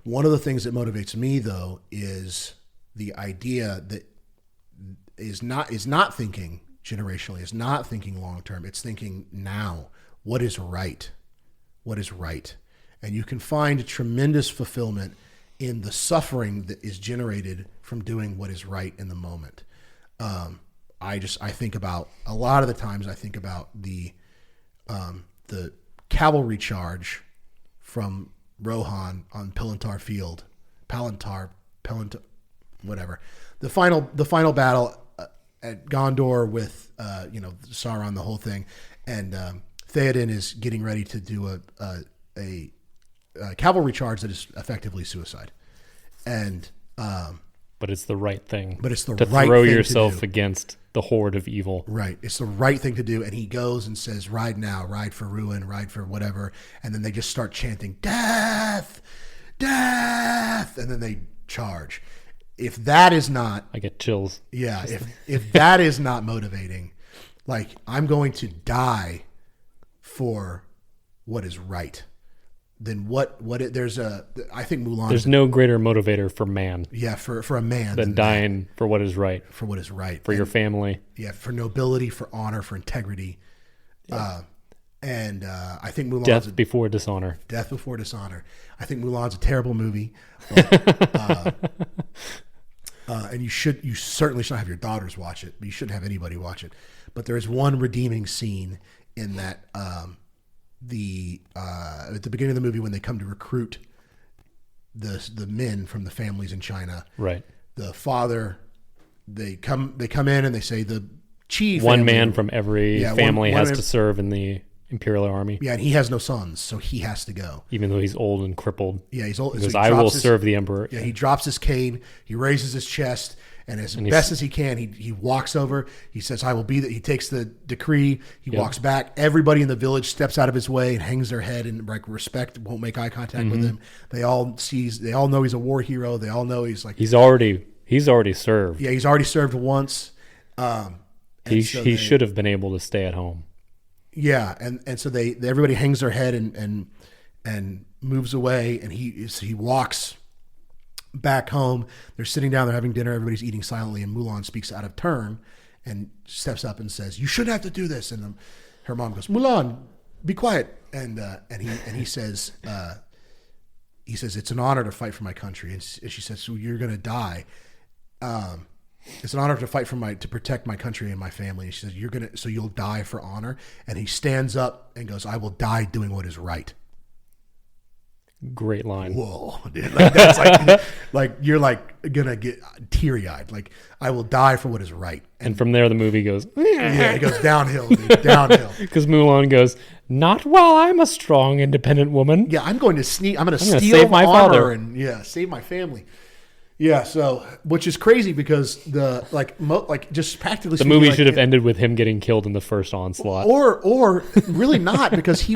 One of the things that motivates me, though, is the idea that is not thinking generationally, is not thinking long term. It's thinking now. What is right? What is right? And you can find tremendous fulfillment in the suffering that is generated from doing what is right in the moment. I think about, a lot of the times I think about the cavalry charge from Rohan on Palantir Field, whatever. The final battle at Gondor with Sauron, the whole thing, and Theoden is getting ready to do a cavalry charge that is effectively suicide, and but it's the right thing. But it's the to right throw thing yourself to do. Against the horde of evil. Right, it's the right thing to do, and he goes and says, "Ride now, ride for ruin, ride for whatever," and then they just start chanting, "Death, death," and then they charge. If that is not, I get chills. Yeah, if that is not motivating, like, I'm going to die for what is right, then I think Mulan. There's no greater motivator for man. Yeah, for a man than dying for what is right. For what is right. For your family. Yeah, for nobility, for honor, for integrity. Yeah. I think Mulan's Death before dishonor. Death before dishonor. I think Mulan's a terrible movie. And you certainly shouldn't have your daughters watch it, but you shouldn't have anybody watch it. But there is one redeeming scene in that at the beginning of the movie when they come to recruit the men from the families in China. Right. The father, they come in and they say the chief. One man from every family has to serve in the Imperial Army. Yeah, and he has no sons, so he has to go. Even though he's old and crippled. Yeah, he's old. Because I will serve the Emperor. Yeah, he drops his cane, he raises his chest, and as best as he can, he walks over. He says, "I will be that." He takes the decree. He walks back. Everybody in the village steps out of his way and hangs their head in respect. Won't make eye contact with him. They all know he's a war hero. They all know he's already served. Yeah, he's already served once. He should have been able to stay at home. Yeah, and so everybody hangs their head and moves away, and he walks back home. They're sitting down, they're having dinner, everybody's eating silently, and Mulan speaks out of turn and steps up and says, "You shouldn't have to do this." And her mom goes, "Mulan, be quiet." And he says, "It's an honor to fight for my country." And she says, "So you're going to die." It's an honor to fight to protect my country and my family. And she says, so you'll die for honor. And he stands up and goes, "I will die doing what is right." Great line. Whoa, dude. That's like you're gonna get teary eyed. Like, I will die for what is right. And from there, the movie goes, yeah, it goes downhill, dude, downhill. Because Mulan goes, "Not while I'm a strong, independent woman." Yeah, I'm going to sneak. I'm going to steal save my father and save my family. Yeah, so which is crazy because just practically the movie should have ended with him getting killed in the first onslaught, or really not, because he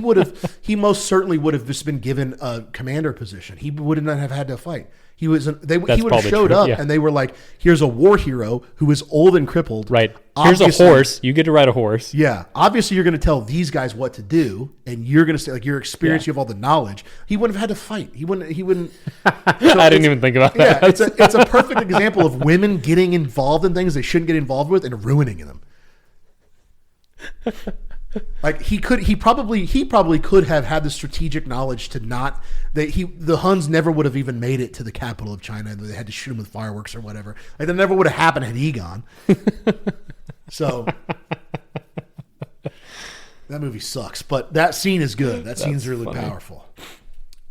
most certainly would have just been given a commander position. He would not have had to fight. He would have showed up, and they were like, "Here's a war hero who is old and crippled." Right. Here's a horse. You get to ride a horse. Yeah. Obviously, you're going to tell these guys what to do, and you're going to say, like, your experience, you have all the knowledge. He wouldn't have had to fight. He wouldn't. So I didn't even think about that. Yeah, it's a perfect example of women getting involved in things they shouldn't get involved with and ruining them. Like, he probably could have had the strategic knowledge to not the Huns never would have even made it to the capital of China. They had to shoot him with fireworks or whatever. Like, that never would have happened had he gone. So that movie sucks, but that scene is good. That scene's really powerful.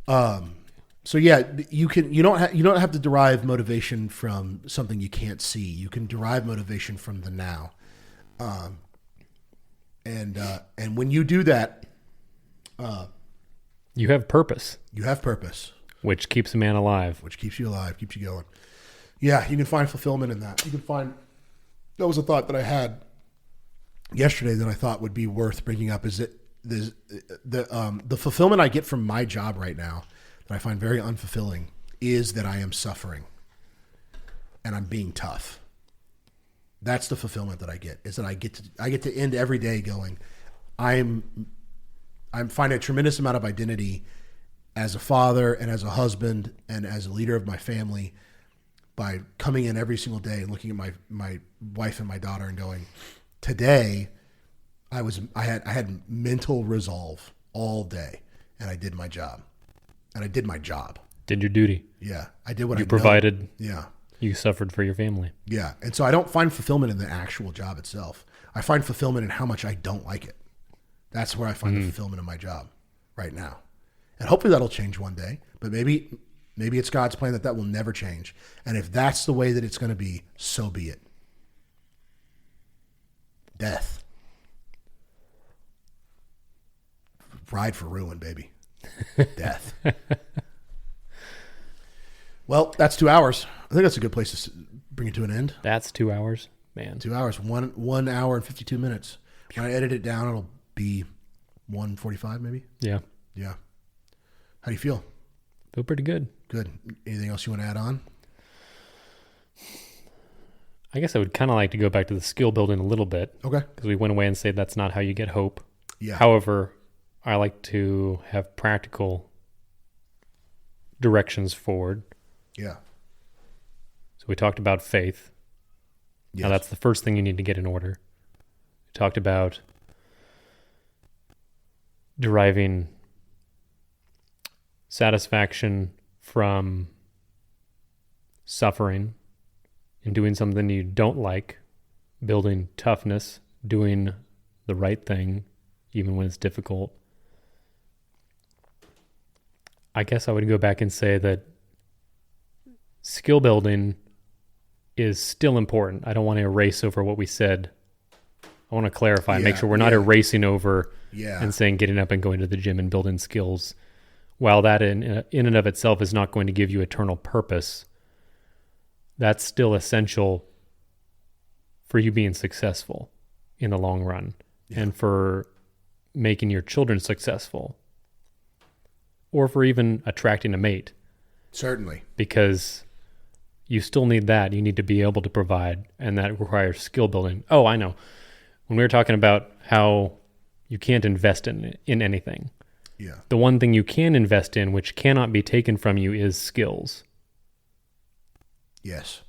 So yeah, you don't have to derive motivation from something you can't see. You can derive motivation from the now. And when you do that, You have purpose, You have purpose, which keeps a man alive. which keeps you alive, keeps you going. Yeah, you can find fulfillment in that. You can find, that was a thought that I had yesterday that I thought would be worth bringing up, is that the fulfillment I get from my job right now that I find very unfulfilling is that I am suffering and I'm being tough. That's the fulfillment that I get, is that I get to end every day going, I'm finding a tremendous amount of identity as a father and as a husband and as a leader of my family by coming in every single day and looking at my wife and my daughter and going, today I had mental resolve all day and I did my job. And I did my job. Did your duty. Yeah. I did what You provided. Yeah. You suffered for your family. Yeah. And so I don't find fulfillment in the actual job itself. I find fulfillment in how much I don't like it. That's where I find the fulfillment in my job right now. And hopefully that'll change one day, but maybe it's God's plan that will never change. And if that's the way that it's going to be, so be it. Death. Ride for ruin, baby. Death. Well, that's 2 hours. I think that's a good place to bring it to an end. That's 2 hours, man. 2 hours, 1 hour and 52 minutes. When I edit it down, it'll be 1:45 maybe. Yeah. Yeah. How do you feel? Feel pretty good. Good. Anything else you want to add on? I guess I would kind of like to go back to the skill building a little bit. Okay. Because we went away and said that's not how you get hope. Yeah. However, I like to have practical directions forward. Yeah. So we talked about faith. Yes. Now that's the first thing you need to get in order. We talked about deriving satisfaction from suffering and doing something you don't like, building toughness, doing the right thing, even when it's difficult. I guess I would go back and say that skill building is still important. I don't want to erase over what we said. I want to clarify, make sure we're not erasing over and saying getting up and going to the gym and building skills. While that in and of itself is not going to give you eternal purpose, that's still essential for you being successful in the long run and for making your children successful or for even attracting a mate. Certainly. Because you still need that. You need to be able to provide, and that requires skill building. Oh, I know. When we were talking about how you can't invest in anything, the one thing you can invest in, which cannot be taken from you, is skills. Yes.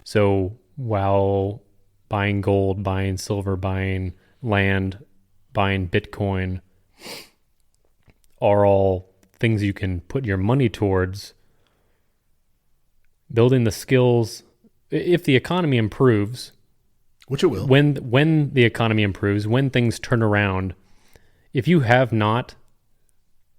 So while buying gold, buying silver, buying land, buying Bitcoin are all things you can put your money towards, building the skills, if the economy improves, which it will, when the economy improves, when things turn around, if you have not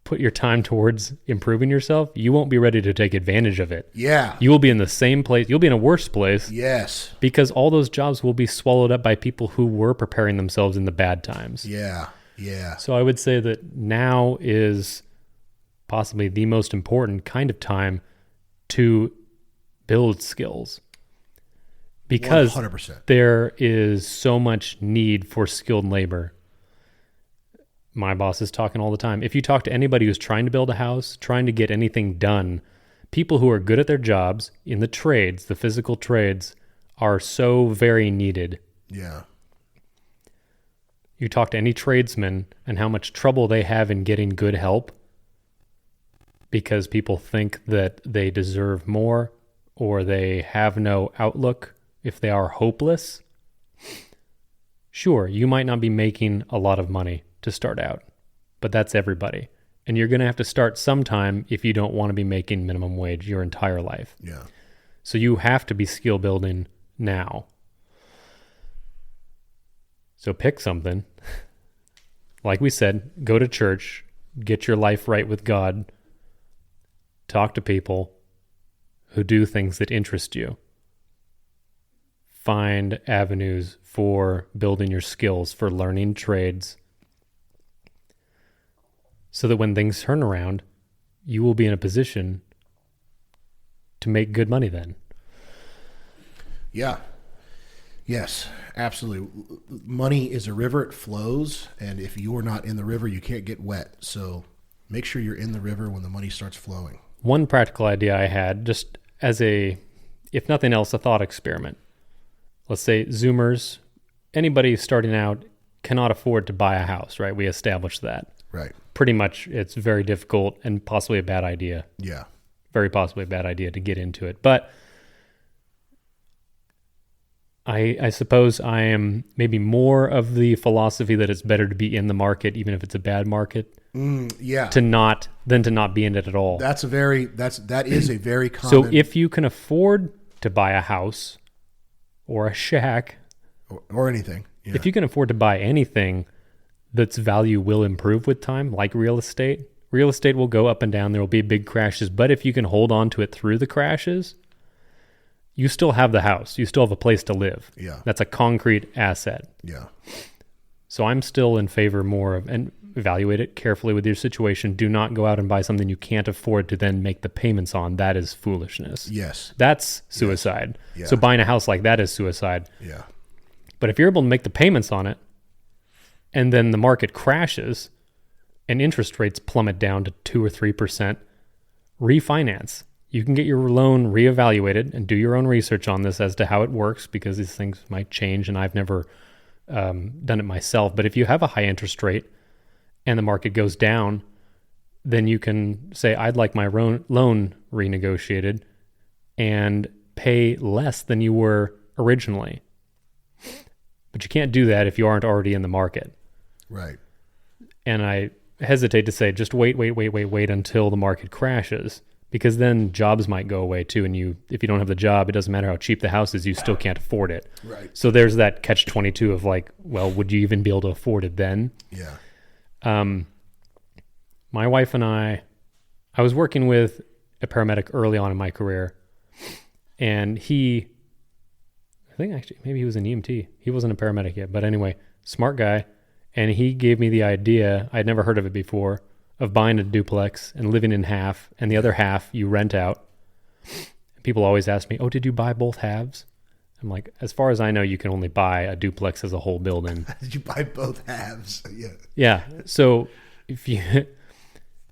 put your time towards improving yourself, you won't be ready to take advantage of it. Yeah. You will be in the same place. You'll be in a worse place. Yes. Because all those jobs will be swallowed up by people who were preparing themselves in the bad times. Yeah. Yeah. So I would say that now is possibly the most important kind of time to build skills. Because 100%. there is so much need for skilled labor. My boss is talking all the time. If you talk to anybody who's trying to build a house, trying to get anything done, people who are good at their jobs in the trades, the physical trades, are so very needed. Yeah. You talk to any tradesman and how much trouble they have in getting good help because people think that they deserve more or they have no outlook if they are hopeless. Sure, you might not be making a lot of money to start out, but that's everybody. And you're going to have to start sometime if you don't want to be making minimum wage your entire life. Yeah. So you have to be skill building now. So pick something. Like we said, go to church, get your life right with God, talk to people who do things that interest you. Find avenues for building your skills, for learning trades. so that when things turn around, you will be in a position to make good money then. Yeah. Yes, absolutely. Money is a river, it flows, and if you're not in the river, you can't get wet. So make sure you're in the river when the money starts flowing. One practical idea I had, just as a, if nothing else, a thought experiment. Let's say Zoomers, anybody starting out cannot afford to buy a house, right? We established that. Right. Pretty much it's very difficult and possibly a bad idea. Yeah. Very possibly a bad idea to get into it. But I suppose I am maybe more of the philosophy that it's better to be in the market, even if it's a bad market, Yeah. than to not be in it at all. That is a very common. So if you can afford to buy a house or a shack, or anything. Yeah. if you can afford to buy anything that's value will improve with time, like real estate will go up and down. There will be big crashes, but if you can hold on to it through the crashes, you still have the house. You still have a place to live. Yeah. That's a concrete asset. Yeah. So I'm still in favor more of, and evaluate it carefully with your situation. Do not go out and buy something you can't afford to then make the payments on. That is foolishness. Yes. That's suicide. Yeah. So buying a house like that is suicide. Yeah. But if you're able to make the payments on it, and then the market crashes and interest rates plummet down to 2 or 3%, refinance. You can get your loan reevaluated and do your own research on this as to how it works, because these things might change and I've never done it myself. But if you have a high interest rate and the market goes down, then you can say, I'd like my loan renegotiated and pay less than you were originally. But you can't do that if you aren't already in the market. Right. And I hesitate to say, just wait until the market crashes, because then jobs might go away too. And if you don't have the job, it doesn't matter how cheap the house is, you still can't afford it. Right. So there's that catch-22 of like, well, would you even be able to afford it then? Yeah. My wife and I was working with a paramedic early on in my career, and I think actually maybe he was an EMT. He wasn't a paramedic yet, but anyway, smart guy. And he gave me the idea, I'd never heard of it before, of buying a duplex and living in half, and the other half you rent out. People always ask me, oh, did you buy both halves? I'm like, as far as I know, you can only buy a duplex as a whole building. Did you buy both halves? Yeah. Yeah. So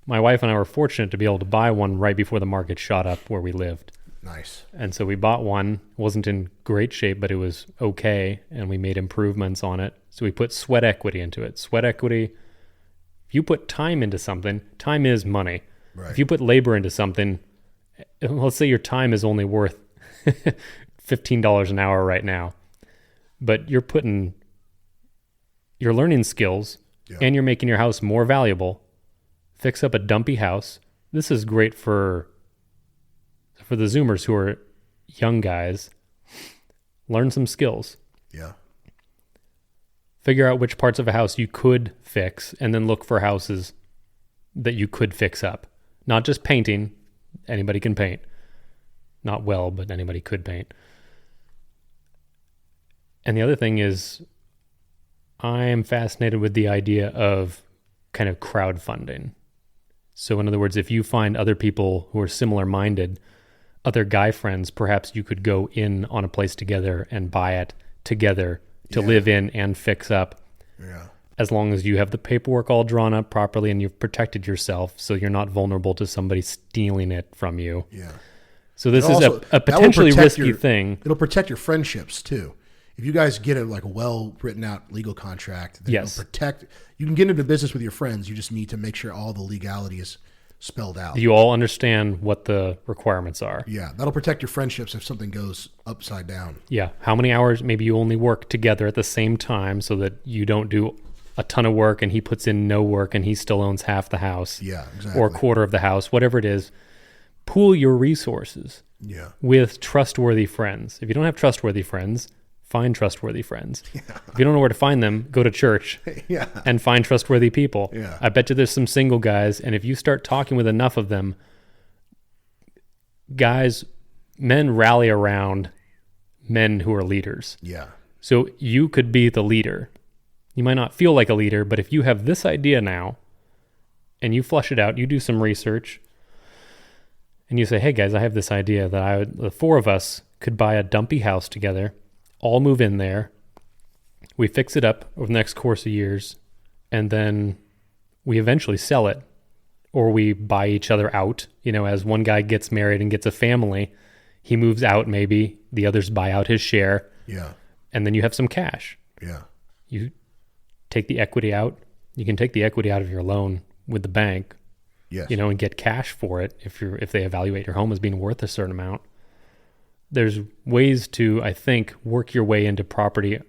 my wife and I were fortunate to be able to buy one right before the market shot up where we lived. Nice. And so we bought one. It wasn't in great shape, but it was okay, and we made improvements on it. So we put sweat equity into it. Sweat equity, if you put time into something, time is money. Right. If you put labor into something, let's say your time is only worth $15 an hour right now, but you're learning skills, and you're making your house more valuable. Fix up a dumpy house. This is great for the Zoomers who are young guys. Learn some skills. Yeah. Figure out which parts of a house you could fix, and then look for houses that you could fix up. Not just painting. Anybody can paint. Not well, but anybody could paint. And the other thing is, I am fascinated with the idea of kind of crowdfunding. So in other words, if you find other people who are similar minded, other guy friends, perhaps you could go in on a place together and buy it together to live in and fix up. Yeah. As long as you have the paperwork all drawn up properly and you've protected yourself so you're not vulnerable to somebody stealing it from you. Yeah. So this is Also, a potentially that will protect risky thing. It'll protect your friendships too. If you guys get a well written out legal contract, then Yes. it'll protect. You can get into business with your friends. You just need to make sure all the legality is spelled out. You all understand what the requirements are. Yeah, that'll protect your friendships if something goes upside down. Yeah. How many hours? Maybe you only work together at the same time so that you don't do a ton of work and he puts in no work and he still owns half the house. Yeah, exactly. Or a quarter of the house, whatever it is. Pool your resources Yeah. with trustworthy friends. If you don't have trustworthy friends, find trustworthy friends. Yeah. If you don't know where to find them, go to church Yeah. and find trustworthy people. Yeah. I bet you there's some single guys, and if you start talking with enough of them, men rally around men who are leaders. Yeah. So you could be the leader. You might not feel like a leader, but if you have this idea now, and you flush it out, you do some research, and you say, hey guys, I have this idea that the four of us could buy a dumpy house together, all move in there, we fix it up over the next course of years, and then we eventually sell it, or we buy each other out. As one guy gets married and gets a family, he moves out, maybe the others buy out his share. Yeah. And then you have some cash. Yeah. You take the equity out. You can take the equity out of your loan with the bank, Yes. and get cash for it if they evaluate your home as being worth a certain amount. There's ways to, I think, work your way into property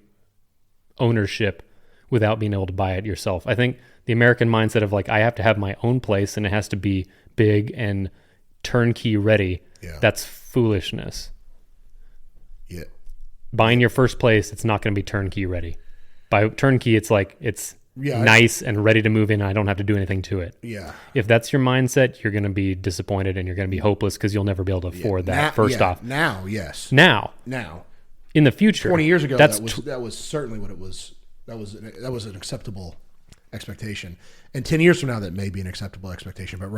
ownership without being able to buy it yourself. I think the American mindset of I have to have my own place and it has to be big and turnkey ready. Yeah. That's foolishness. Yeah. Buying your first place, it's not going to be turnkey ready. By turnkey, it's Yeah, nice and ready to move in. I don't have to do anything to it. Yeah. If that's your mindset, you're going to be disappointed and you're going to be hopeless because you'll never be able to afford that. First off, Now, yes. now, in the future, 20 years ago, that's that was certainly what it was. That was an acceptable expectation. And 10 years from now, that may be an acceptable expectation. But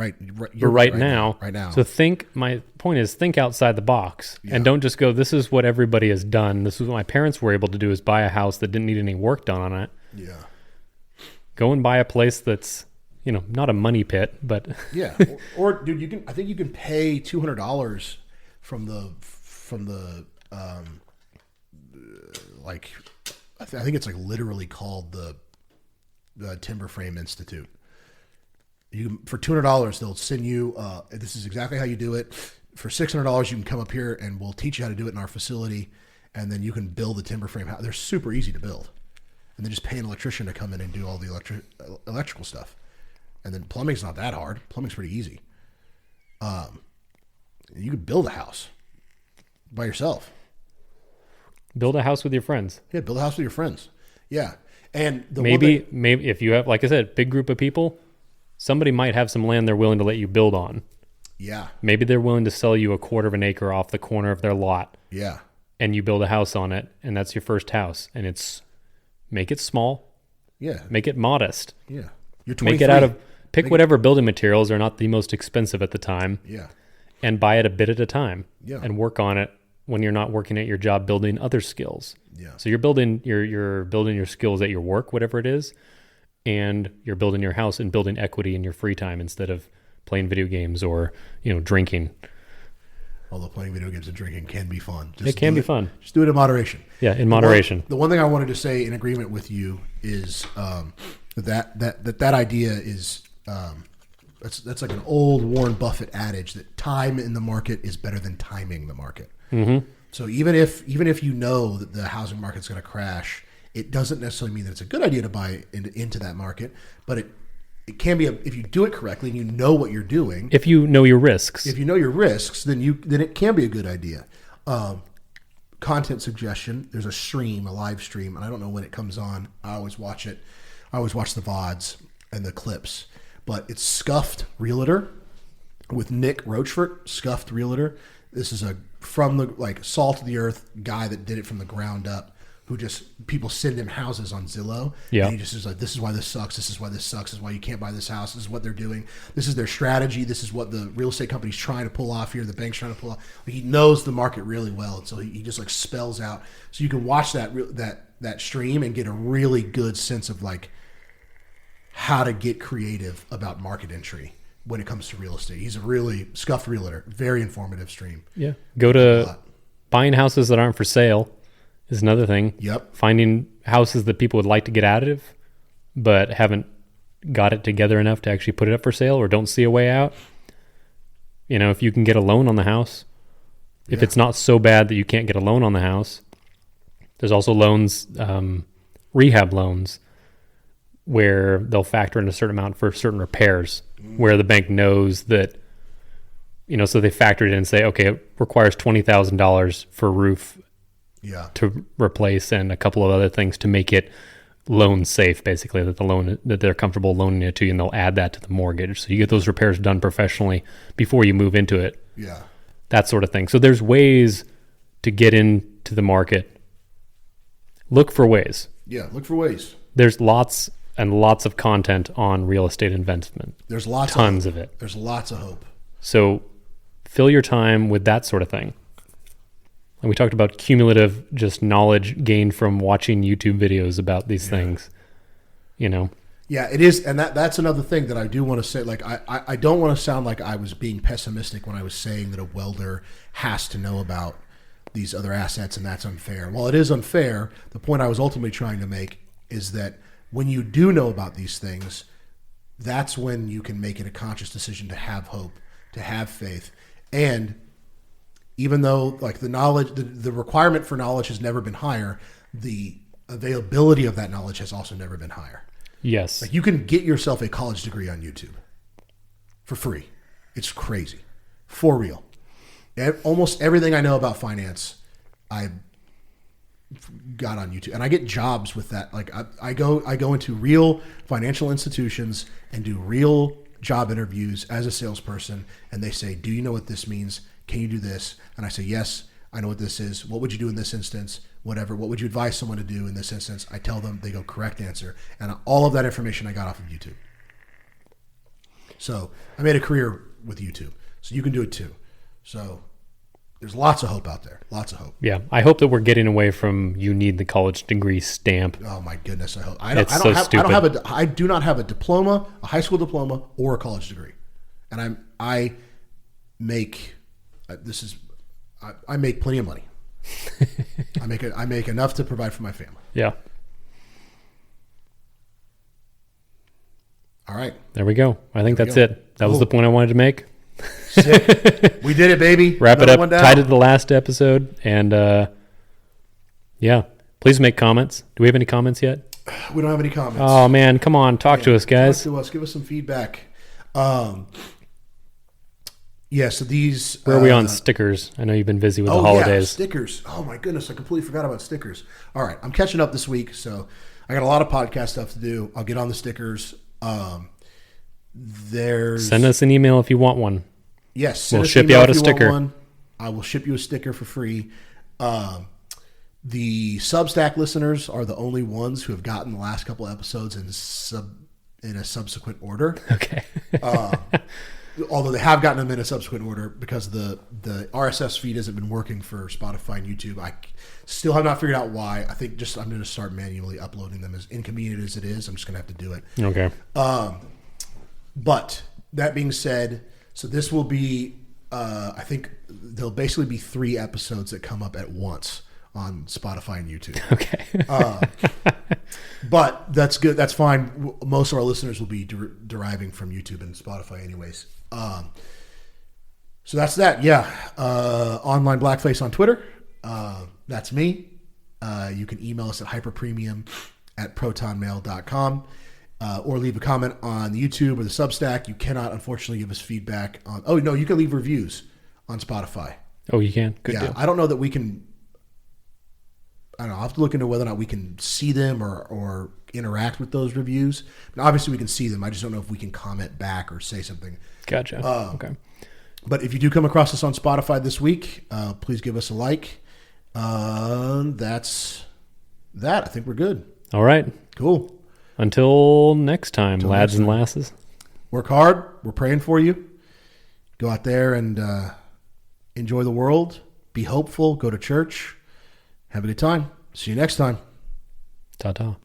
you're right now. So my point is, think outside the box and don't just go, this is what everybody has done. This is what my parents were able to do, is buy a house that didn't need any work done on it. Yeah. Go and buy a place that's, not a money pit, but yeah. Or dude, I think you can pay $200 from the I think it's literally called the Timber Frame Institute. For $200, they'll send you. This is exactly how you do it. For $600, you can come up here and we'll teach you how to do it in our facility, and then you can build the timber frame house. They're super easy to build, and then just pay an electrician to come in and do all the electrical stuff. And then plumbing's not that hard. Plumbing's pretty easy. You could build a house by yourself. build a house with your friends. Yeah, build a house with your friends. Yeah. And maybe if you have, like I said, big group of people, somebody might have some land they're willing to let you build on. Yeah. Maybe they're willing to sell you a quarter of an acre off the corner of their lot. Yeah. And you build a house on it, and that's your first house. And make it small. Yeah. Make it modest. Yeah. You're 23. Make it out of, whatever building materials are not the most expensive at the time. Yeah. And buy it a bit at a time. Yeah. And work on it when you're not working at your job, building other skills. Yeah. So you're building your skills at your work, whatever it is, and you're building your house and building equity in your free time instead of playing video games or, drinking. Although playing video games and drinking can be fun. It can be fun. Just do it in moderation. Yeah, in moderation. The one thing I wanted to say in agreement with you is that idea is that's like an old Warren Buffett adage that time in the market is better than timing the market. Mm-hmm. So even if you know that the housing market's going to crash, it doesn't necessarily mean that it's a good idea to buy into that market, but it can be if you do it correctly and you know what you're doing. If you know your risks. If you know your risks, then it can be a good idea. Content suggestion. There's a live stream, and I don't know when it comes on. I always watch it. I always watch the VODs and the clips. But it's Scuffed Realtor with Nick Rochfort. Scuffed Realtor. This is from the salt of the earth guy that did it from the ground up. Who people send him houses on Zillow. Yeah. And he just is like, this is why this sucks. This is why this sucks. This is why you can't buy this house. This is what they're doing. This is their strategy. This is what the real estate company's trying to pull off here. The bank's trying to pull off. He knows the market really well. And so he just spells out. So you can watch that stream and get a really good sense of how to get creative about market entry when it comes to real estate. He's a really Scuffed Realtor. Very informative stream. Yeah. Go to buying houses that aren't for sale. Is another thing. Yep. Finding houses that people would like to get out of, but haven't got it together enough to actually put it up for sale or don't see a way out. If you can get a loan on the house, if it's not so bad that you can't get a loan on the house, there's also loans, rehab loans, where they'll factor in a certain amount for certain repairs, where the bank knows that, so they factor it in and say, okay, it requires $20,000 for roof to replace and a couple of other things to make it loan safe, basically, that they're comfortable loaning it to you, and they'll add that to the mortgage. So you get those repairs done professionally before you move into it. Yeah. That sort of thing. So there's ways to get into the market. Look for ways. Yeah, look for ways. There's lots and lots of content on real estate investment. There's lots Tons of of it. There's lots of hope. So fill your time with that sort of thing. And we talked about cumulative just knowledge gained from watching YouTube videos about these things, you know? Yeah, it is. And that's another thing that I do want to say. Like, I don't want to sound like I was being pessimistic when I was saying that a welder has to know about these other assets and that's unfair. While it is unfair, the point I was ultimately trying to make is that when you do know about these things, that's when you can make it a conscious decision to have hope, to have faith. And even though like the knowledge, the requirement for knowledge has never been higher, the availability of that knowledge has also never been higher. Yes. Like you can get yourself a college degree on YouTube for free. It's crazy. For real. Almost everything I know about finance, I got on YouTube, and I get jobs with that. Like I go into real financial institutions and do real job interviews as a salesperson, and they say, "Do you know what this means? Can you do this?" And I say, "Yes, I know what this is. What would you do in this instance? Whatever. What would you advise someone to do in this instance?" I tell them, they go, "Correct answer," and all of that information I got off of YouTube. So I made a career with YouTube, so you can do it too. So there's lots of hope out there. Lots of hope. Yeah. I hope that we're getting away from you need the college degree stamp. Oh my goodness! I hope I do not have a diploma, a high school diploma, or a college degree, and I make plenty of money. I make enough to provide for my family. Yeah. All right. There we go. I think that's it. That was the point I wanted to make. Sick. We did it, baby. Wrap it up. Tied to the last episode. And yeah, please make comments. Do we have any comments yet? We don't have any comments. Oh, man. Come on. Talk to us, guys. Talk to us. Give us some feedback. Yeah, so these... Where are we on stickers? I know you've been busy with the holidays. Yeah, stickers. Oh, my goodness. I completely forgot about stickers. All right. I'm catching up this week, so I got a lot of podcast stuff to do. I'll get on the stickers. Send us an email if you want one. Yes. We'll ship you out a sticker. I will ship you a sticker for free. The Substack listeners are the only ones who have gotten the last couple episodes in a subsequent order. Okay. Although they have gotten them in a subsequent order because the RSS feed hasn't been working for Spotify and YouTube. I still have not figured out why. I think I'm going to start manually uploading them. As inconvenient as it is, I'm just going to have to do it. Okay. But that being said, so this will be, I think there'll basically be 3 episodes that come up at once on Spotify and YouTube. Okay. But that's good. That's fine. Most of our listeners will be deriving from YouTube and Spotify anyways. So that's that. Yeah. Online Blackface on Twitter. That's me. You can email us at hyperpremium@protonmail.com. Or leave a comment on the YouTube or the Substack. You cannot, unfortunately, give us feedback on... Oh, no, you can leave reviews on Spotify. Oh, you can? Good deal. I don't know that we can... I don't know. I'll have to look into whether or not we can see them or interact with those reviews. But obviously, we can see them. I just don't know if we can comment back or say something. Gotcha. Okay. But if you do come across us on Spotify this week, please give us a like. That's that. I think we're good. All right. Cool. Until next time, lads and lasses. Work hard. We're praying for you. Go out there and enjoy the world. Be hopeful. Go to church. Have a good time. See you next time. Ta-ta.